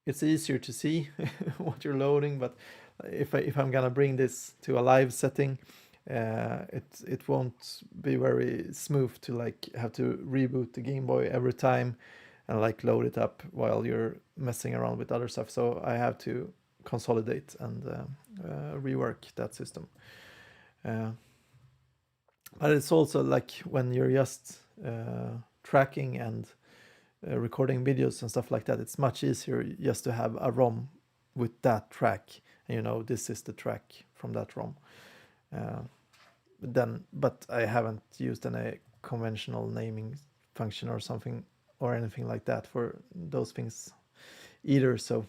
it's easier to see what you're loading. But if I'm gonna bring this to a live setting, it won't be very smooth to like have to reboot the Game Boy every time and like load it up while you're messing around with other stuff. So I have to consolidate and rework that system. But it's also like when you're just tracking and recording videos and stuff like that, it's much easier just to have a ROM with that track, and you know this is the track from that ROM. But I haven't used any conventional naming function or something or anything like that for those things either, so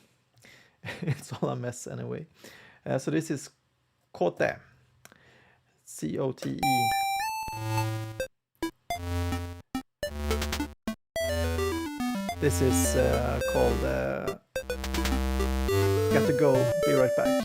it's all a mess anyway. So this is Cote, COTE. This is called Got to Go, Be Right Back.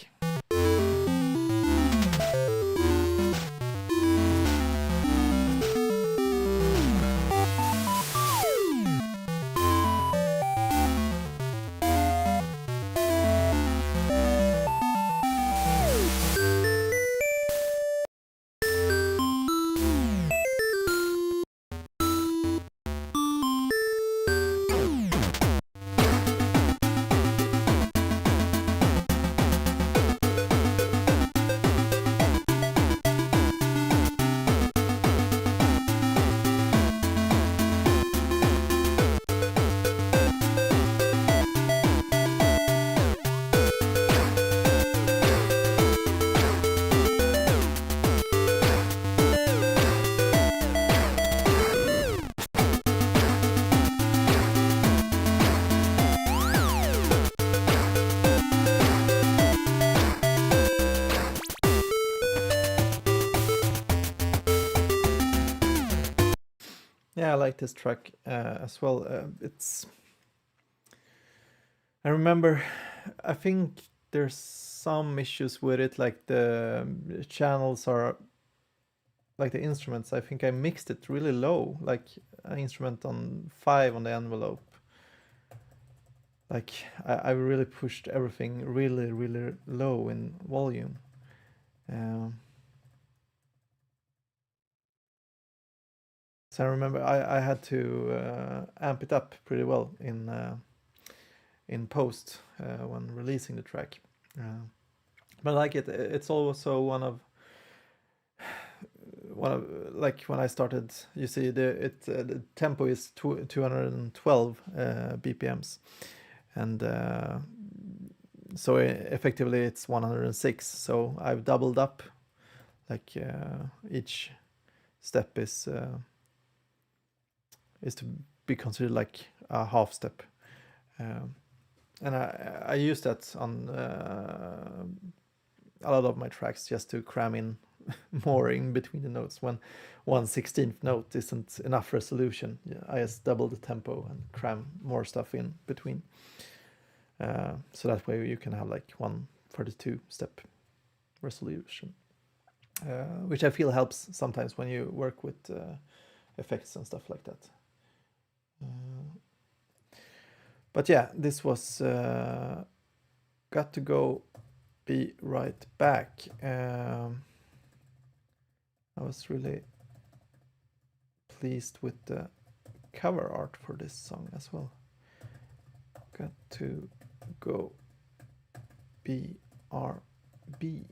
Yeah, I like this track as well. I remember, I think there's some issues with it, like the channels are, like the instruments, I think I mixed it really low, like an instrument on 5 on the envelope. Like I really pushed everything really, really low in volume. So I remember I had to amp it up pretty well in post when releasing the track. But I like it. It's also one of like when I started. You see the tempo is 212 BPMs, and so effectively it's 106. So I've doubled up. Like each step is to be considered like a half step, and I use that on a lot of my tracks just to cram in more in between the notes. When 1/16th note isn't enough resolution, I just double the tempo and cram more stuff in between, so that way you can have like 1/32 step resolution, which I feel helps sometimes when you work with effects and stuff like that. But yeah, this was Got to Go, Be Right Back. I was really pleased with the cover art for this song as well. Got to Go, BRB.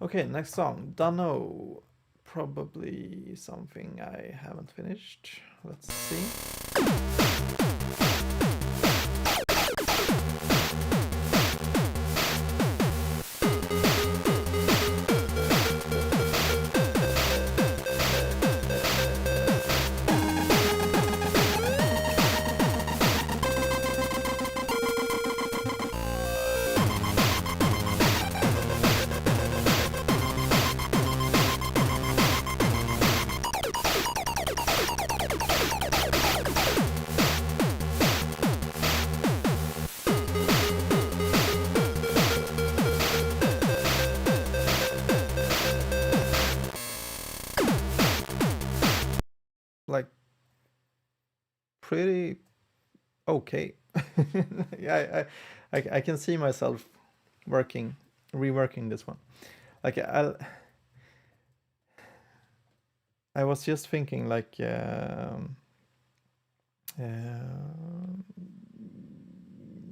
Okay, next song, Dunno. Probably something I haven't finished. Let's see. like pretty okay. Yeah, I can see myself reworking this one. Like I was just thinking like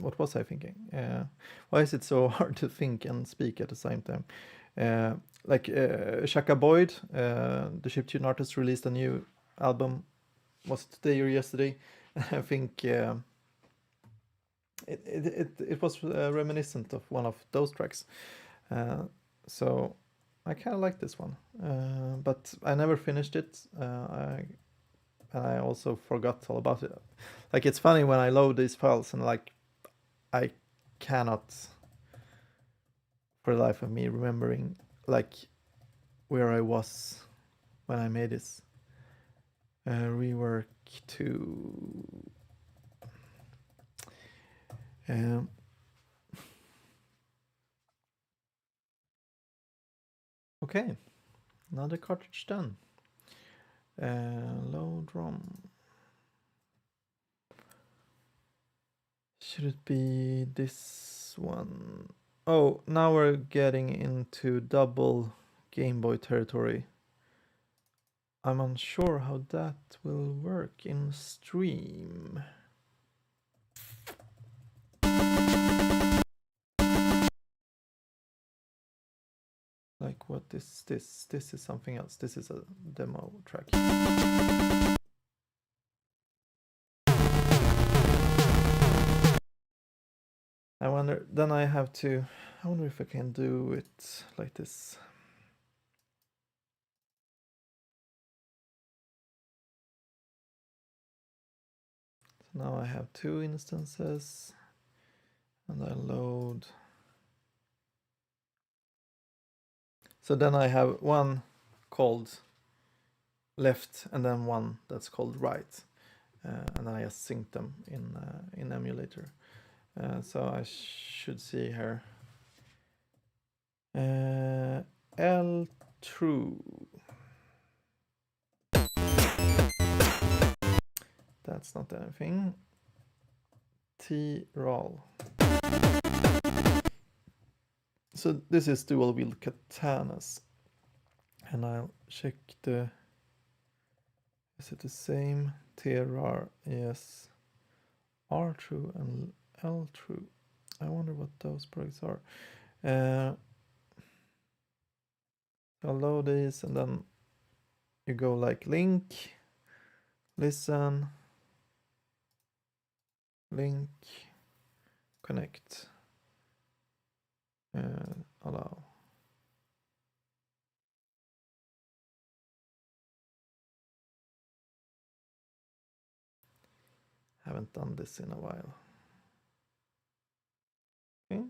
what was I thinking? Why is it so hard to think and speak at the same time? Like Shaka Boyd, the chiptune artist, released a new album. Was it today or yesterday? I think it was reminiscent of one of those tracks. So I kind of like this one, but I never finished it. I also forgot all about it. Like it's funny when I load these files and like I cannot for the life of me remembering like where I was when I made this rework to okay, another cartridge done. Load ROM. Should it be this one? Oh, now we're getting into double Game Boy territory. I'm unsure how that will work in stream. Like what is this? This is something else. This is a demo track. I wonder, then I have to, I wonder if I can do it like this. So now I have 2 instances and I load. So then I have one called left and then one that's called right. And then I just sync them in emulator. So I should see here. L true. That's not anything. T roll. So this is dual wheel katanas. And I'll check the, is it the same? TRR, yes. R true and L true. I wonder what those products are. I'll load these and then you go like link, listen, link, connect, allow. Haven't done this in a while. Okay.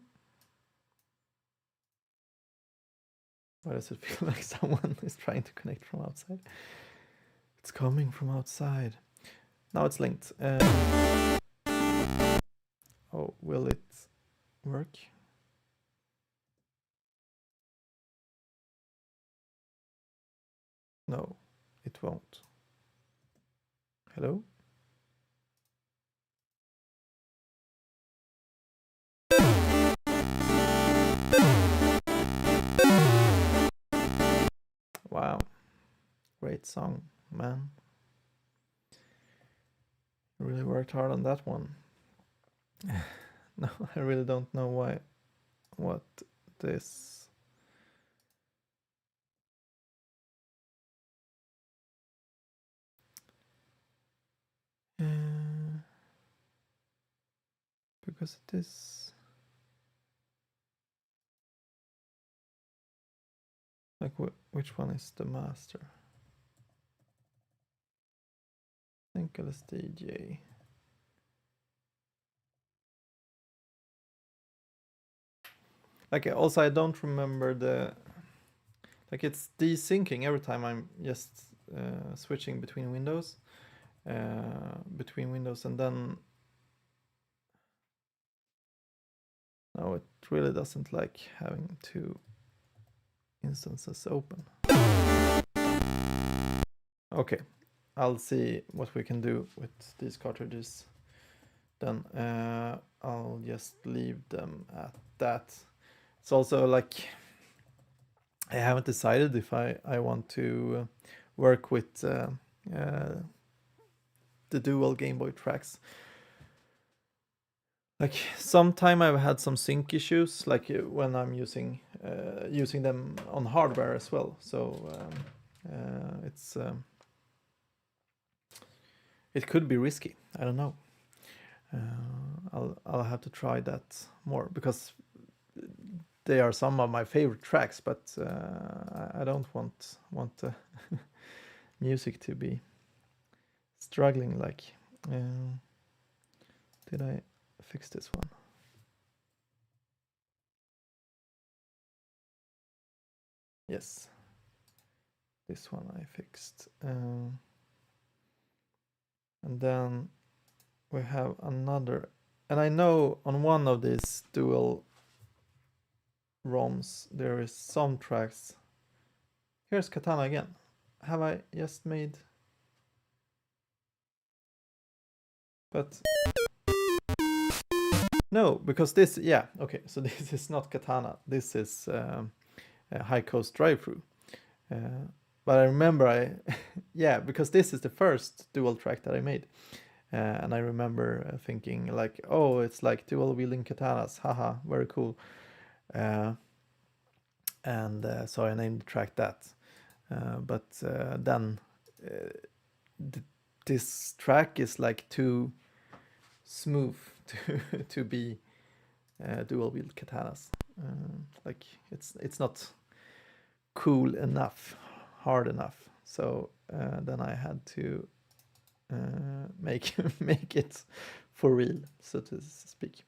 Why does it feel like someone is trying to connect from outside? It's coming from outside. Now it's linked. Oh, will it work? No, it won't. Hello? Wow. Great song, man. You really worked hard on that one. No, I really don't know what this. Because it is like which one is the master? I think LSDJ. Like also I don't remember the, like it's desyncing every time I'm just switching between windows, and then no, it really doesn't like having 2 instances open. Okay, I'll see what we can do with these cartridges. Then I'll just leave them at that. It's also like I haven't decided if I want to work with the dual Game Boy tracks. Like sometime I've had some sync issues, like when I'm using them on hardware as well. So it's it could be risky. I don't know. I'll have to try that more because they are some of my favorite tracks, but I don't want the music to be struggling. Like, did I fix this one? Yes, this one I fixed. And then we have another, and I know on one of these dual ROMs there is some tracks. Here's Katana again. Have I just made? But no, because this, yeah, okay, so this is not Katana. This is High Coast Drive-Thru. But I remember yeah, because this is the first dual track that I made. And I remember thinking like, oh, it's like dual wielding katanas, haha, very cool. And so I named the track that. But then this track is like too smooth to be dual wield katanas. Like it's not cool enough, hard enough. So then I had to make it for real, so to speak.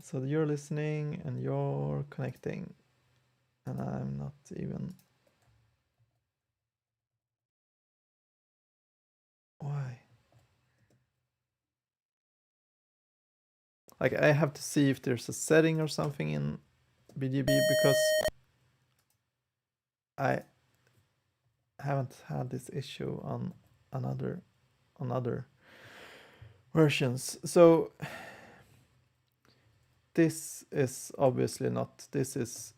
So you're listening and you're connecting, and I'm not even. Why? Like I have to see if there's a setting or something in BGB because I haven't had this issue on other versions. So this is obviously not. This is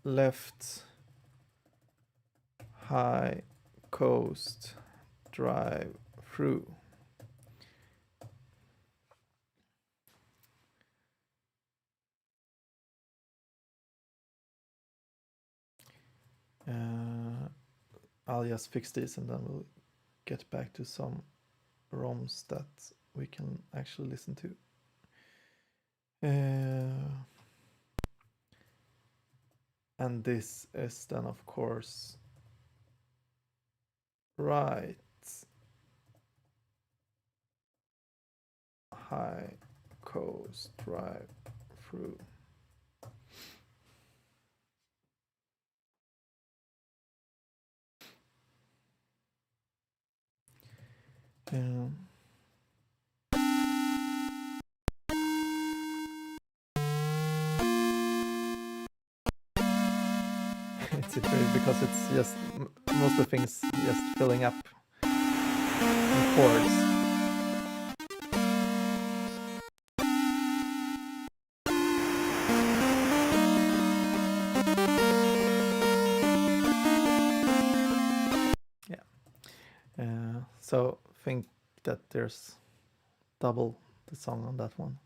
left High Coast Drive-Thru. I'll just fix this and then we'll get back to some ROMs that we can actually listen to. And this is then of course right High Coast Drive-Thru. It's weird because it's just most of the things just filling up in chords. So think that there's double the song on that one,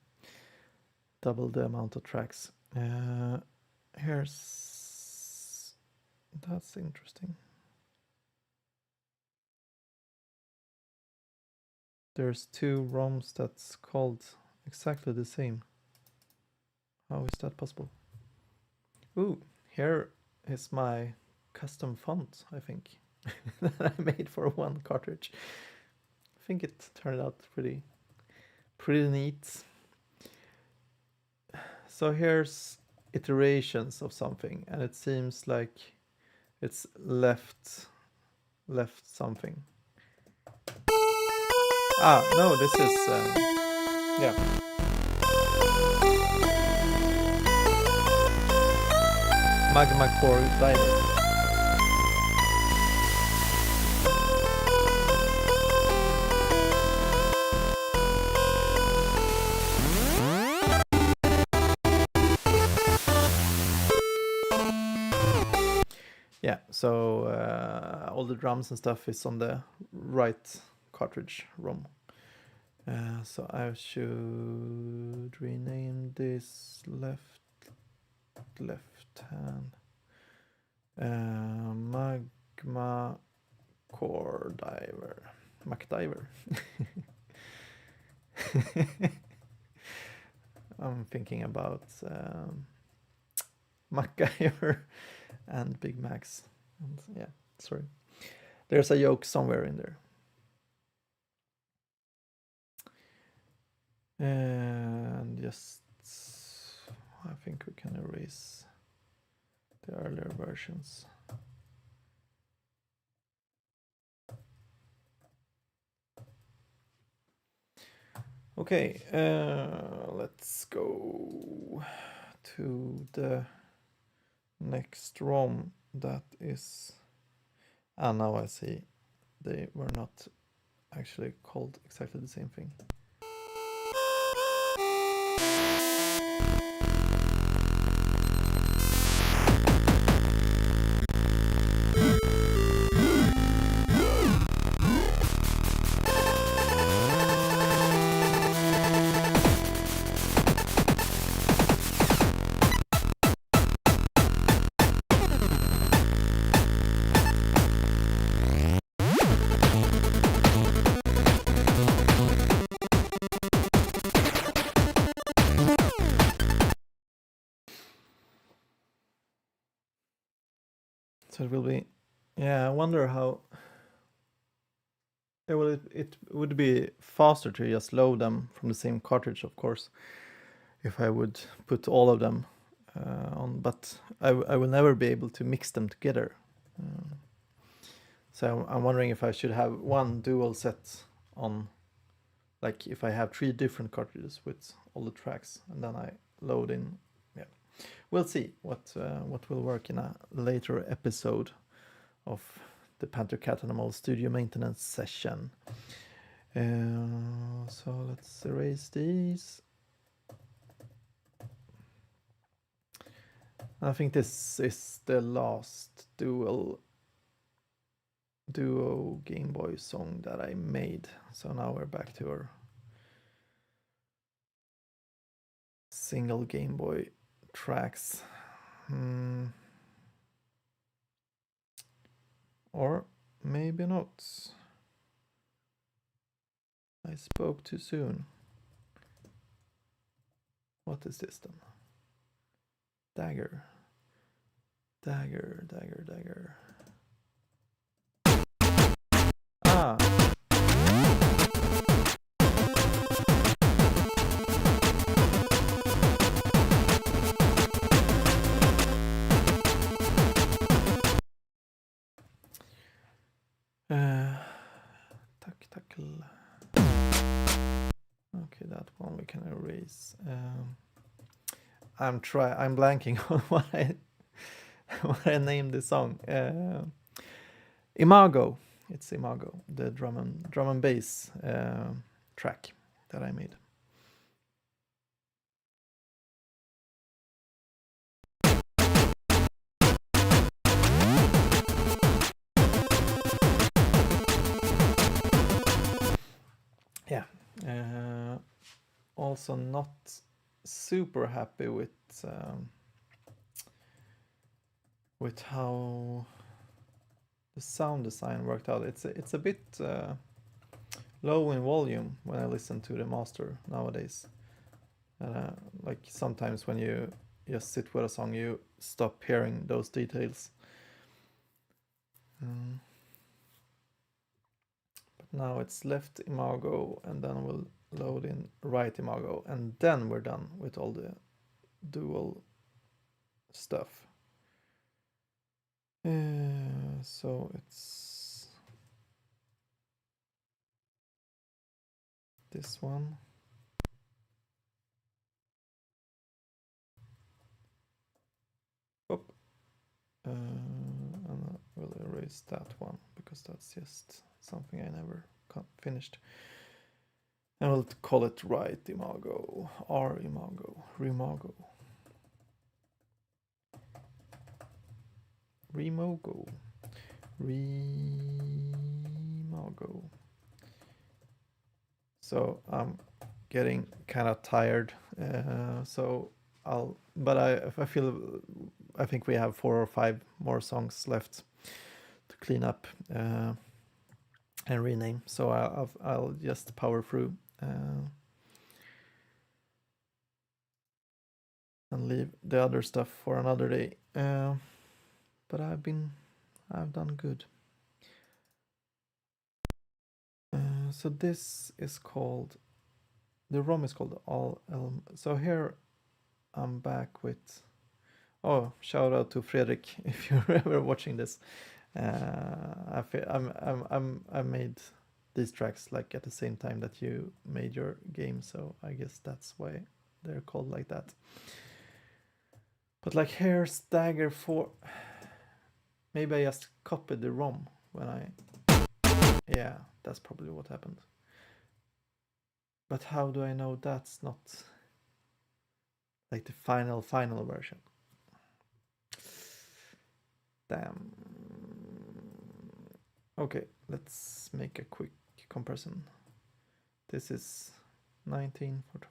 double the amount of tracks. That's interesting. There's two ROMs that's called exactly the same. How is that possible? Ooh, here is my custom font, I think, that I made for one cartridge. I think it turned out pretty neat. So here's iterations of something, and it seems like it's left something. No, this is yeah. Magma Core Diver. So all the drums and stuff is on the right cartridge ROM. So I should rename this left hand Magma Core Diver. MacDiver. I'm thinking about MacGyver and Big Macs. And yeah, sorry. There's a joke somewhere in there. And just, I think we can erase the earlier versions. Okay, let's go to the next ROM. That is, now I see they were not actually called exactly the same thing. So it will be, yeah, I wonder how, it would be faster to just load them from the same cartridge, of course, if I would put all of them on, but I will never be able to mix them together. So I'm wondering if I should have one dual set on, like if I have 3 different cartridges with all the tracks, and then I load in. Yeah, we'll see what will work in a later episode of the Panther Cat Animal Studio maintenance session. So let's erase these. I think this is the last duo Game Boy song that I made. So now we're back to our single Game Boy tracks. Or maybe not. I spoke too soon. What is this then? Dagger. Dagger. Ah. Tackle. Okay, that one we can erase. I'm blanking on what I named the song. Imago. It's Imago, the drum and bass track that I made. Yeah. Also not super happy with how the sound design worked out. It's a bit low in volume when I listen to the master nowadays. Like sometimes when you just sit with a song, you stop hearing those details. But now it's left Imago, and then we'll load in right Imago, and then we're done with all the dual stuff. So it's this one. And we'll erase that one because that's just something I never finished. And we'll call it right Imago, R Imago, Remogo. Remago. So I'm getting kind of tired, so I think we have 4 or 5 more songs left to clean up and rename. So I'll just power through and leave the other stuff for another day. But I've done good. So this is called, the ROM is called All Elm. So here I'm back with, oh, shout out to Fredrik if you're ever watching this. I made these tracks like at the same time that you made your game, so I guess that's why they're called like that. But like here, Stagger 4, maybe I just copied the ROM when yeah, that's probably what happened. But how do I know that's not like the final version? Damn. Okay, let's make a quick comparison. This is 1944.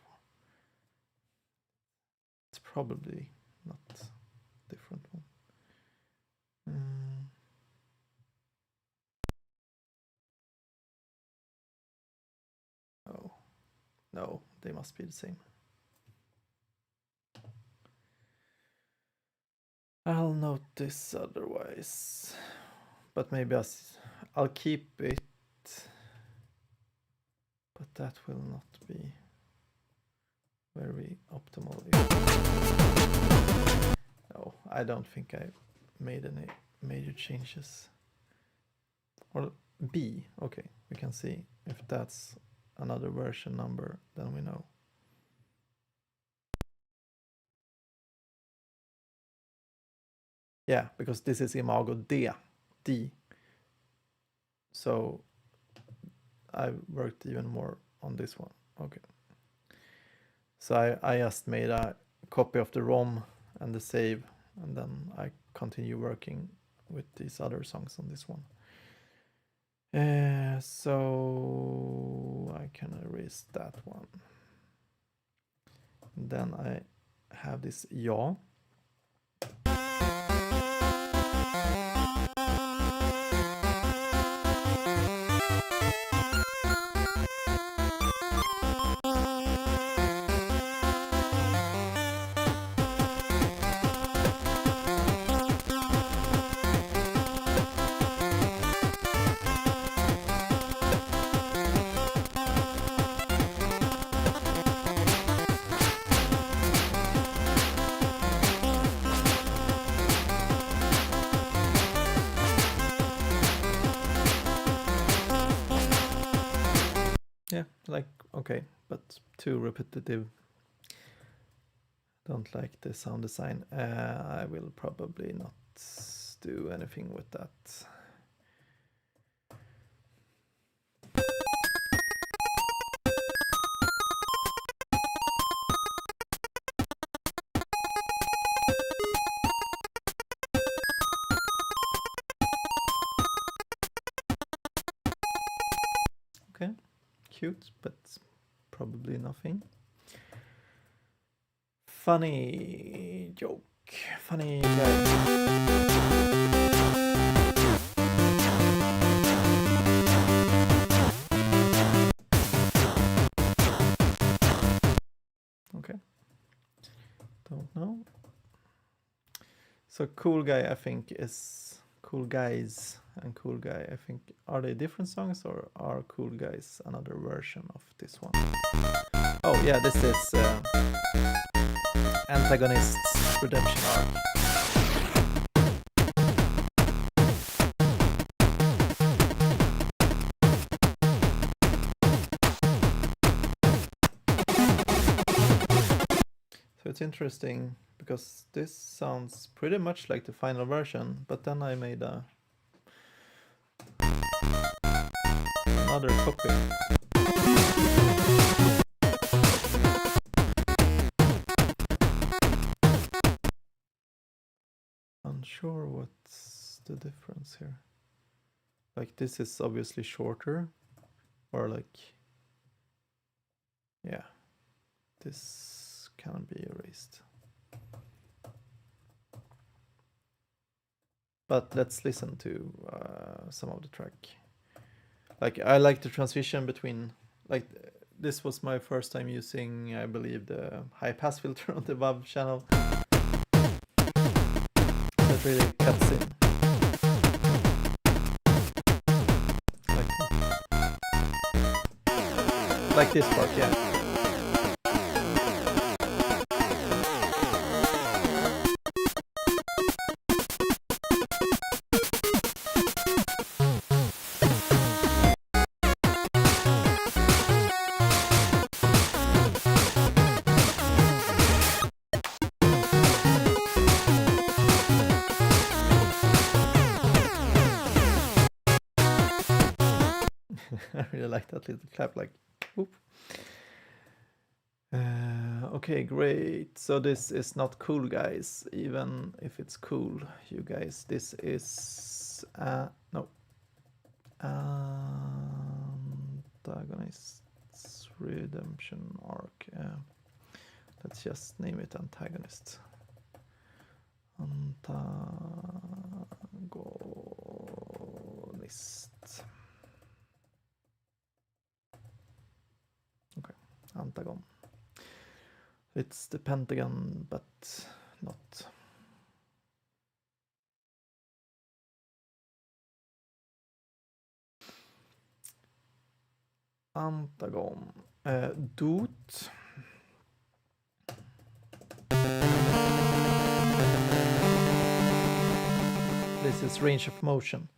It's probably not different one. Oh, no, they must be the same. I'll note this otherwise, but maybe I'll keep it, but that will not be very optimal. No, I don't think I made any major changes. Or B, okay, we can see if that's another version number, then we know. Yeah, because this is Imago D. So I worked even more on this one. Okay. So I just made a copy of the ROM and the save, and then I continue working with these other songs on this one. So I can erase that one. And then I have this yaw. Yeah, like, okay, but too repetitive. Don't like the sound design. I will probably not do anything with that. Okay, cute, but probably nothing. Funny joke, funny guy. Okay, don't know. So cool guy, I think, is cool guys and cool guy. I think, are they different songs or are cool guys another version of this one? Oh yeah, this is Antagonist's Redemption Arc. So it's interesting because this sounds pretty much like the final version, but then I made another copy. Unsure what's the difference here. Like this is obviously shorter, or like, yeah, this can be erased. But let's listen to some of the track. Like I like the transition between, like this was my first time using, I believe, the high pass filter on the above channel. That really cuts in. Like this part, yeah. I really like that little clap, like, whoop. Okay, great. So this is not cool, guys. Even if it's cool, you guys, this is no, antagonist's redemption arc. Let's just name it antagonist. Antagonist. Okay, antagon. It's the pentagon, but not. Antagon. Dot. This is range of motion.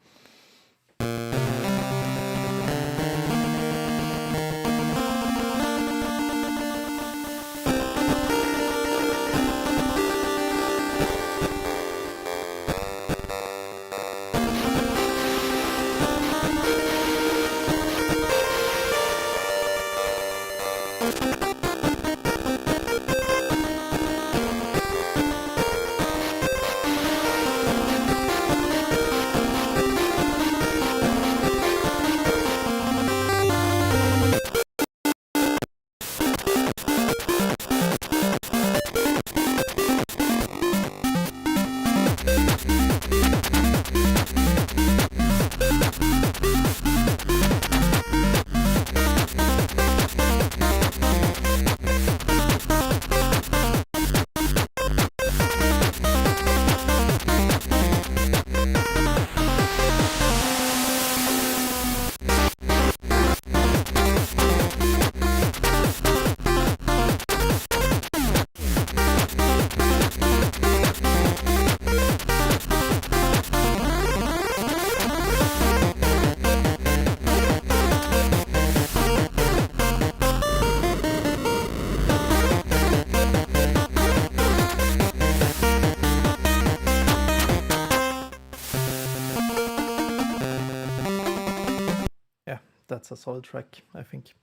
That's a solid track, I think.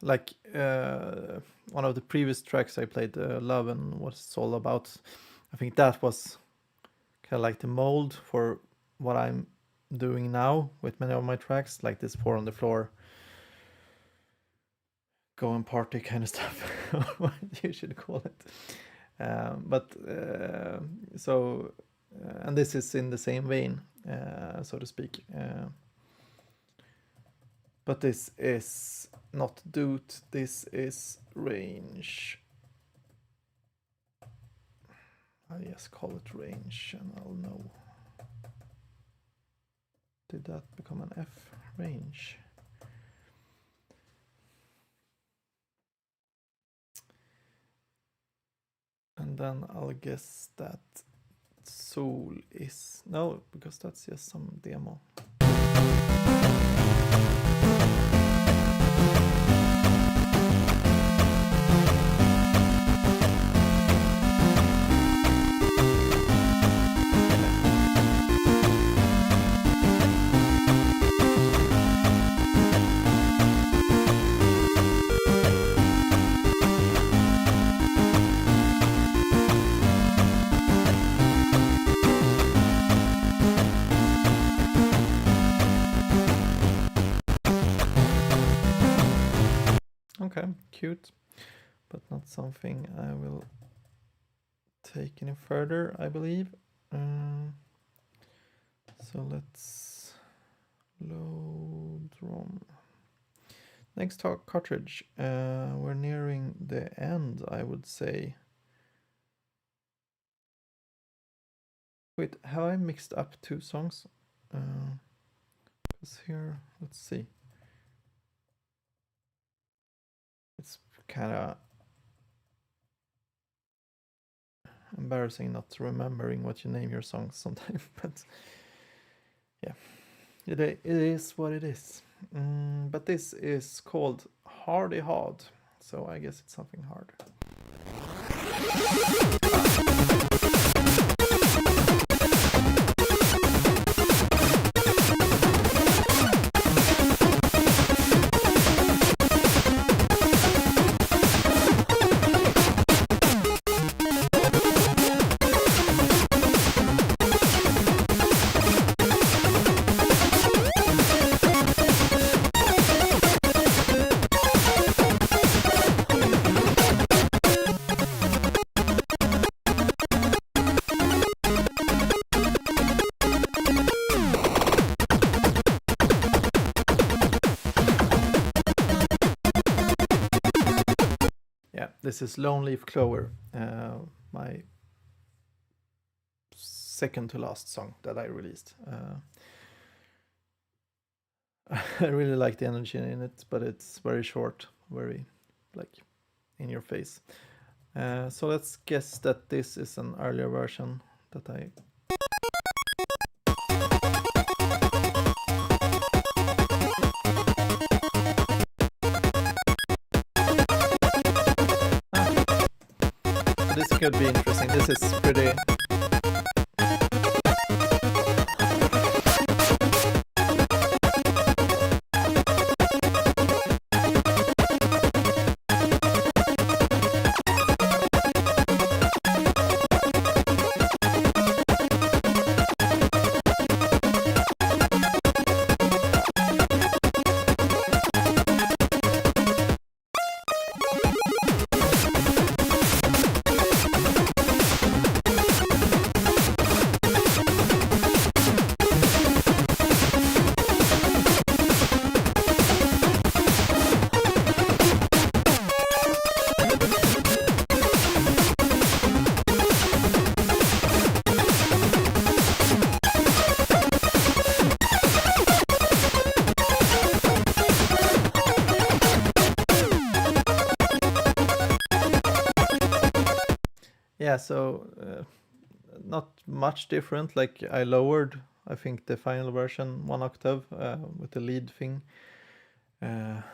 Like one of the previous tracks I played, Love and What It's All About, I think that was kind of like the mold for what I'm doing now with many of my tracks, like this Four on the Floor, go and party kind of stuff, what you should call it. And this is in the same vein, so to speak. But this is not dot, this is range. I'll just call it range and I'll know. Did that become an F? Range. And then I'll guess that Soul is, no, because that's just some demo. Okay, cute, but not something I will take any further, I believe. So let's load ROM. Next cartridge. We're nearing the end, I would say. Wait, have I mixed up two songs? Because here, let's see. It's kind of embarrassing not remembering what you name your songs sometimes, but yeah, it is what it is. But this is called Hardy Hard, so I guess it's something hard. Yeah, this is Lone Leaf Clover, my second to last song that I released. I really like the energy in it, but it's very short, very like in your face. So let's guess that this is an earlier version that I... This could be interesting. This is pretty... Yeah, so not much different. Like I lowered, I think, the final version 1 octave with the lead thing. And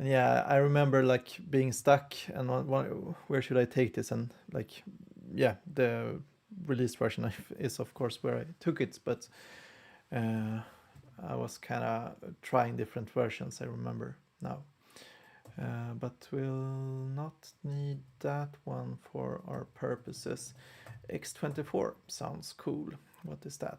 yeah, I remember like being stuck and where should I take this? And like, yeah, the released version is of course where I took it, but I was kind of trying different versions, I remember now. But we'll not need that one for our purposes. X24 sounds cool. What is that?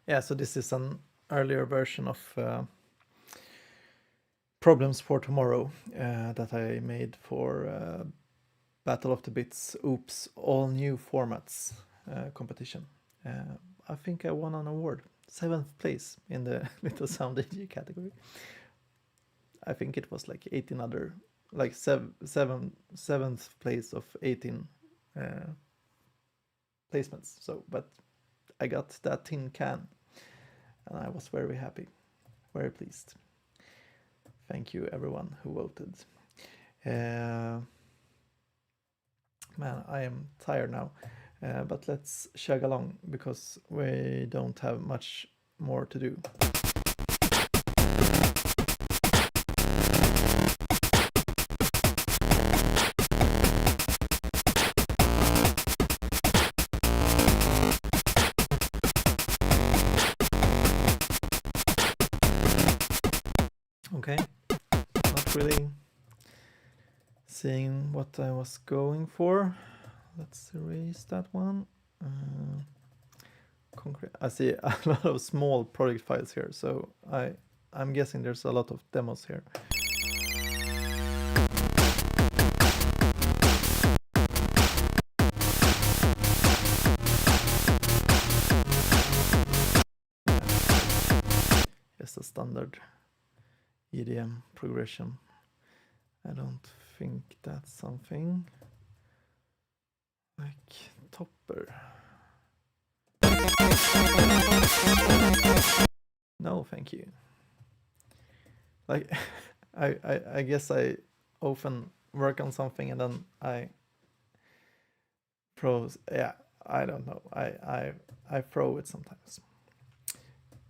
Yeah, so this is an earlier version of Problems for Tomorrow that I made for Battle of the Bits, oops, all new formats competition. I think I won an award, 7th place in the Little Sound AG category. I think it was like 18 other, like 7th place of 18 placements. So, but I got that tin can, and I was very happy, very pleased. Thank you everyone who voted. Man, I am tired now, but let's chug along because we don't have much more to do. Okay, not really seeing what I was going for. Let's erase that one. Concrete. I see a lot of small project files here, so I'm guessing there's a lot of demos here. Just a standard EDM progression. I don't think that's something like topper. No, thank you. Like, I guess I often work on something and then I froze. Yeah, I don't know. I throw it sometimes.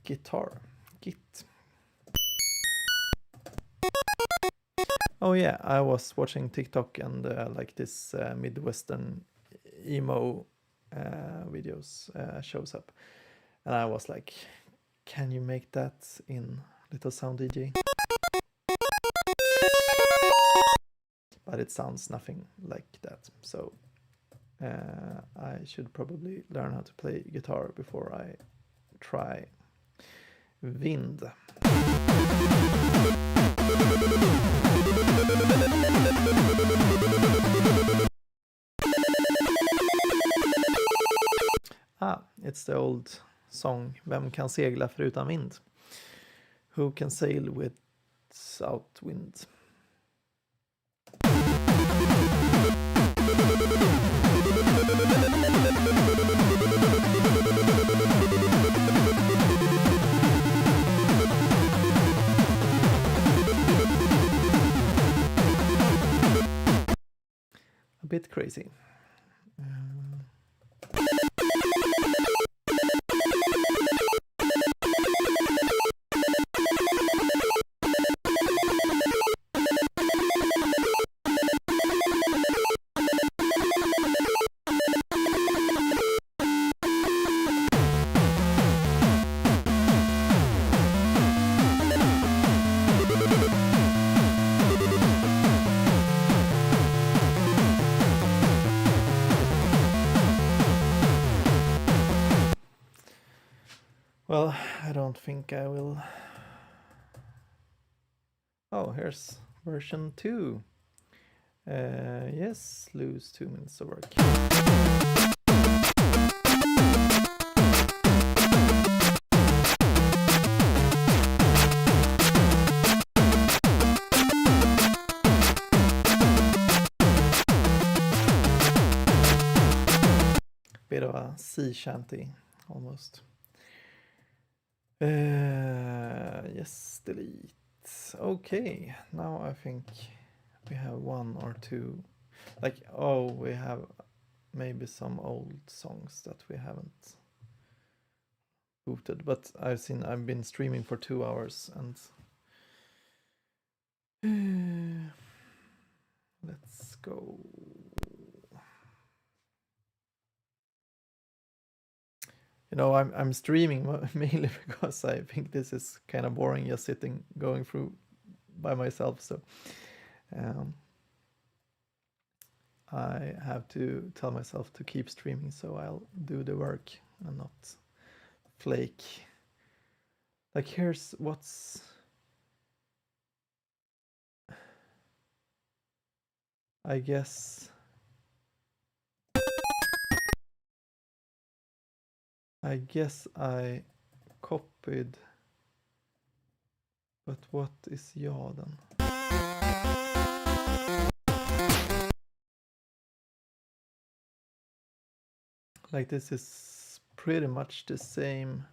Guitar, Git. Oh yeah, I was watching TikTok and like this Midwestern emo videos shows up, and I was like, can you make that in Little Sound DJ? But it sounds nothing like that, so I should probably learn how to play guitar before I try Wind. It's the old song Vem kan segla förutan vind? Who can sail without wind? A bit crazy. Well, I don't think I will. Oh, here's version 2. Yes, lose 2 minutes of work. Bit of a sea shanty, almost. Yes, delete. Okay, now I think we have 1 or 2. Like, oh, we have maybe some old songs that we haven't booted, but I've been streaming for 2 hours and let's go. You know, I'm streaming mainly because I think this is kind of boring just sitting going through by myself, so I have to tell myself to keep streaming, so I'll do the work and not flake. Like, here's what's I guess I guess I copied, but what is ja then? Like this is pretty much the same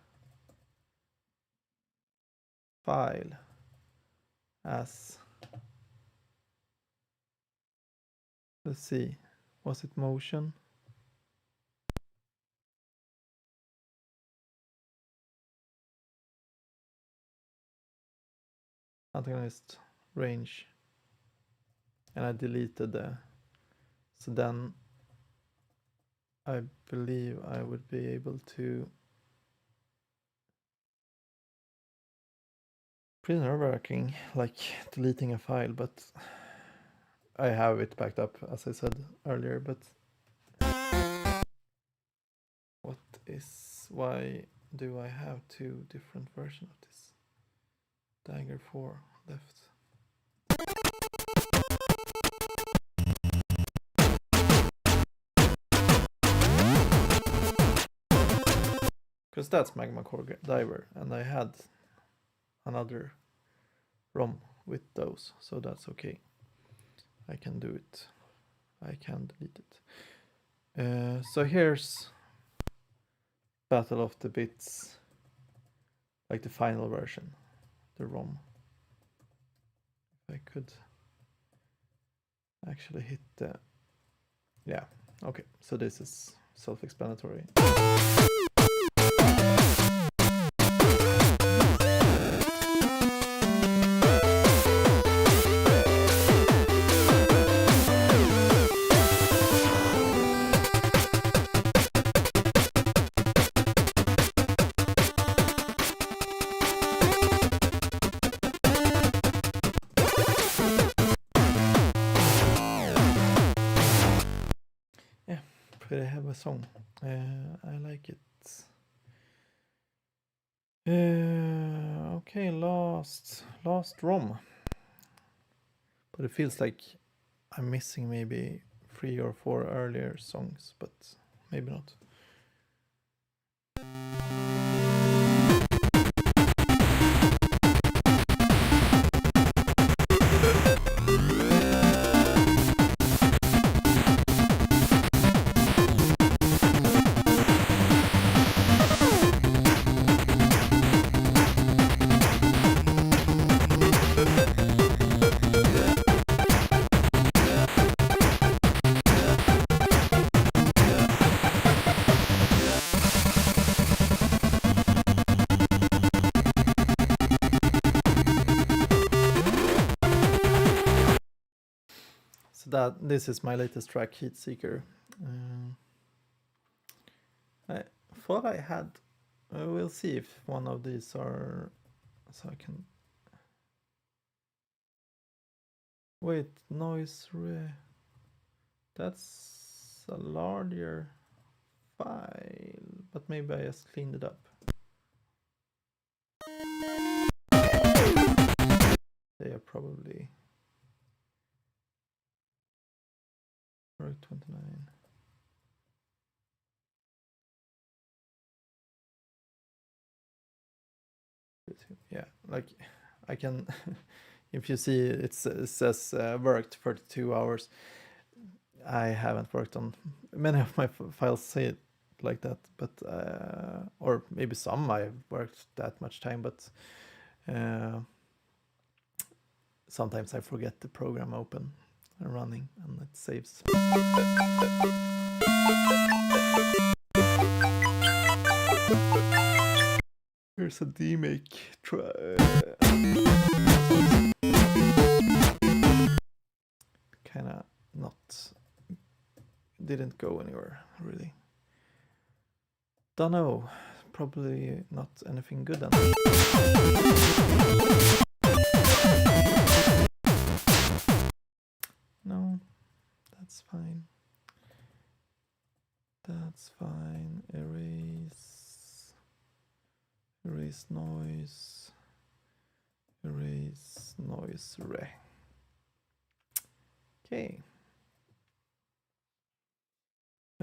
file as, let's see, was it motion? Antagonist range, and I deleted the, so then I believe I would be able to, pretty nerve-wracking, like deleting a file, but I have it backed up as I said earlier. But what is, why do I have two different versions of this? Dagger 4 left. Because that's Magma Core Diver, and I had another ROM with those, so that's okay. I can do it. I can delete it. So here's Battle of the Bits, like the final version, the ROM. If I could actually hit the, yeah, okay, so this is self-explanatory. Pretty heavy song. I like it. Okay, last ROM. But it feels like I'm missing maybe 3 or 4 earlier songs, but maybe not. So this is my latest track, Heat Seeker. I thought I had, we'll see if one of these are, so I can, wait, noise, that's a larger file, but maybe I just cleaned it up. They are probably work 29. Yeah, like I can, if you see it says worked 32 hours. I haven't worked on many of my files say it like that, but or maybe some I've worked that much time, but sometimes I forget the program open and running and it saves. Here's a demake try. Kinda not, didn't go anywhere really. Don't know, probably not anything good then. No, that's fine. That's fine. Erase noise. Erase noise re. Okay.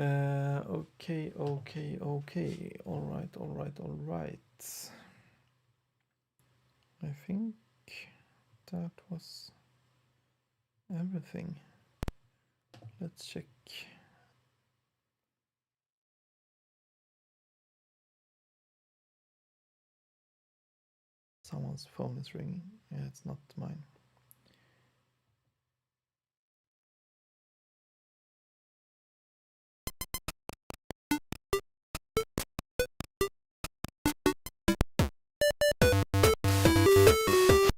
Okay. All right. I think that was everything. Let's check. Someone's phone is ringing. Yeah, it's not mine.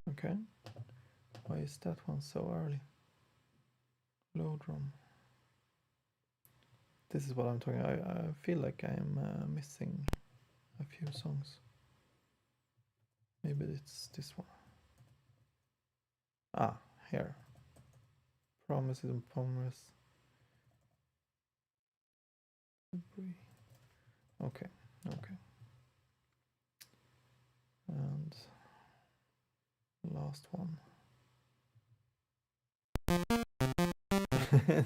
Okay. Why is that one so early? Load ROM. This is what I'm talking about. I feel like I'm missing a few songs. Maybe it's this one. Ah, here. Promises and Promise. Okay. And last one.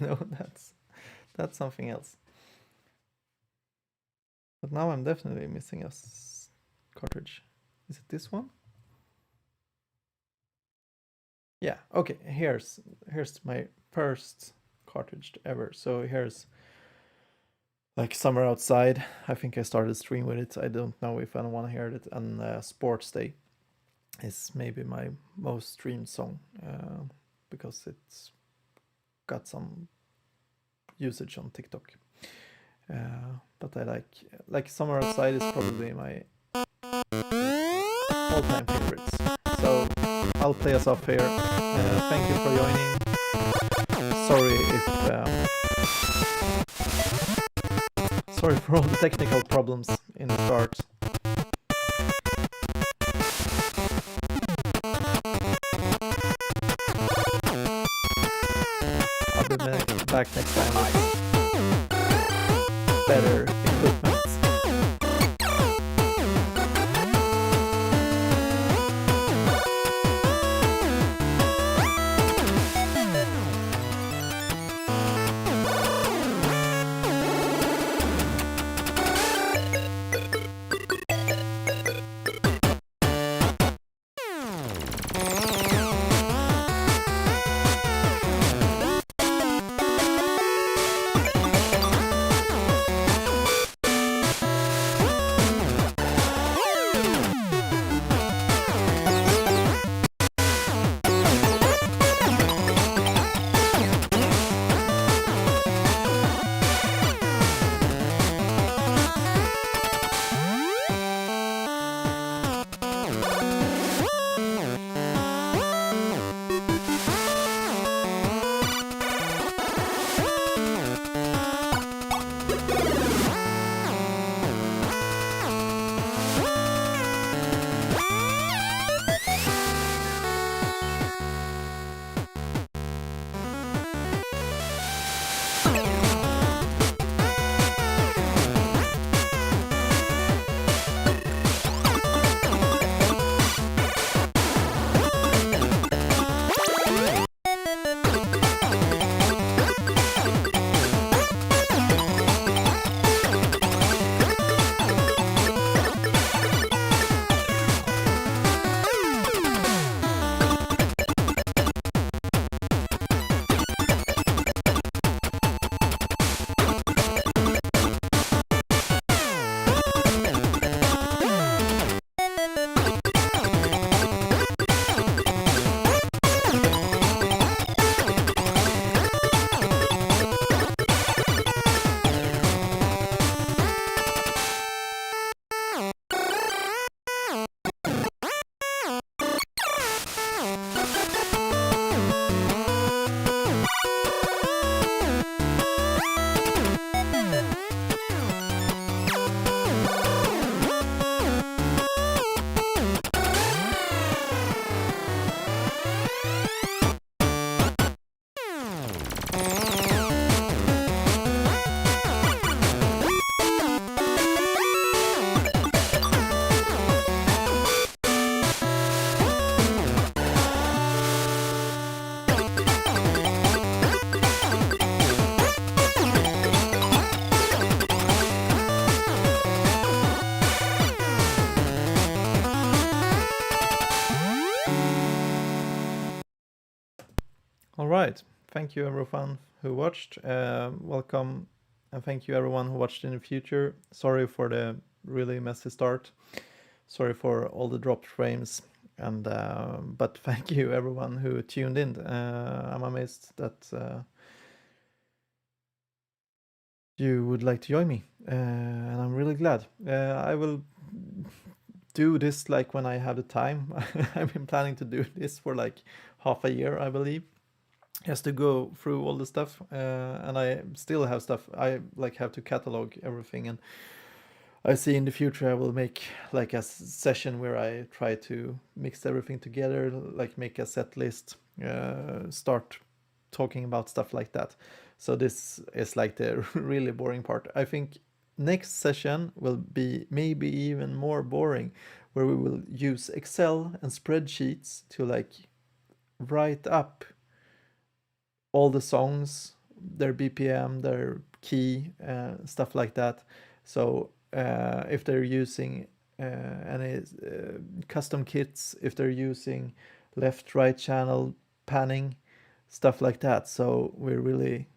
No, that's something else. But now I'm definitely missing a cartridge. Is it this one? Yeah, okay, here's my first cartridge ever. So here's like Summer Outside. I think I started stream with it. I don't know if anyone heard it. And Sports Day is maybe my most streamed song because it's got some usage on TikTok. But I like Summer Outside is probably my all-time favorites. So I'll play us off here. Thank you for joining. Sorry for all the technical problems in the start. I'll be back next time with better equipment. right. Thank you everyone who watched. Welcome, and thank you everyone who watched in the future. Sorry for the really messy start. Sorry for all the dropped frames. And but thank you everyone who tuned in. I'm amazed that you would like to join me, and I'm really glad. I will do this like when I have the time. I've been planning to do this for like half a year, I believe, just to go through all the stuff. And I still have stuff. I like have to catalog everything, and I see in the future I will make like a session where I try to mix everything together, like make a set list, start talking about stuff like that. So this is like the really boring part. I think next session will be maybe even more boring, where we will use Excel and spreadsheets to like write up all the songs, their BPM, their key, stuff like that. So if they're using any custom kits, if they're using left right channel panning, stuff like that. So we're really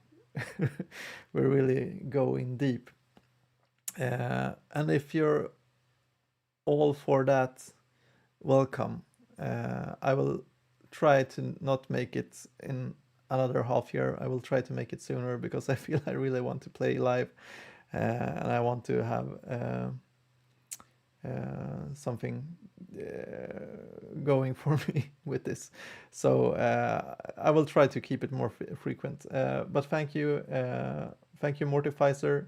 we're really going deep. And if you're all for that, welcome. I will try to not make it in another half year. I will try to make it sooner because I feel I really want to play live, and I want to have something going for me with this. So I will try to keep it more frequent. But thank you, Mortifizer,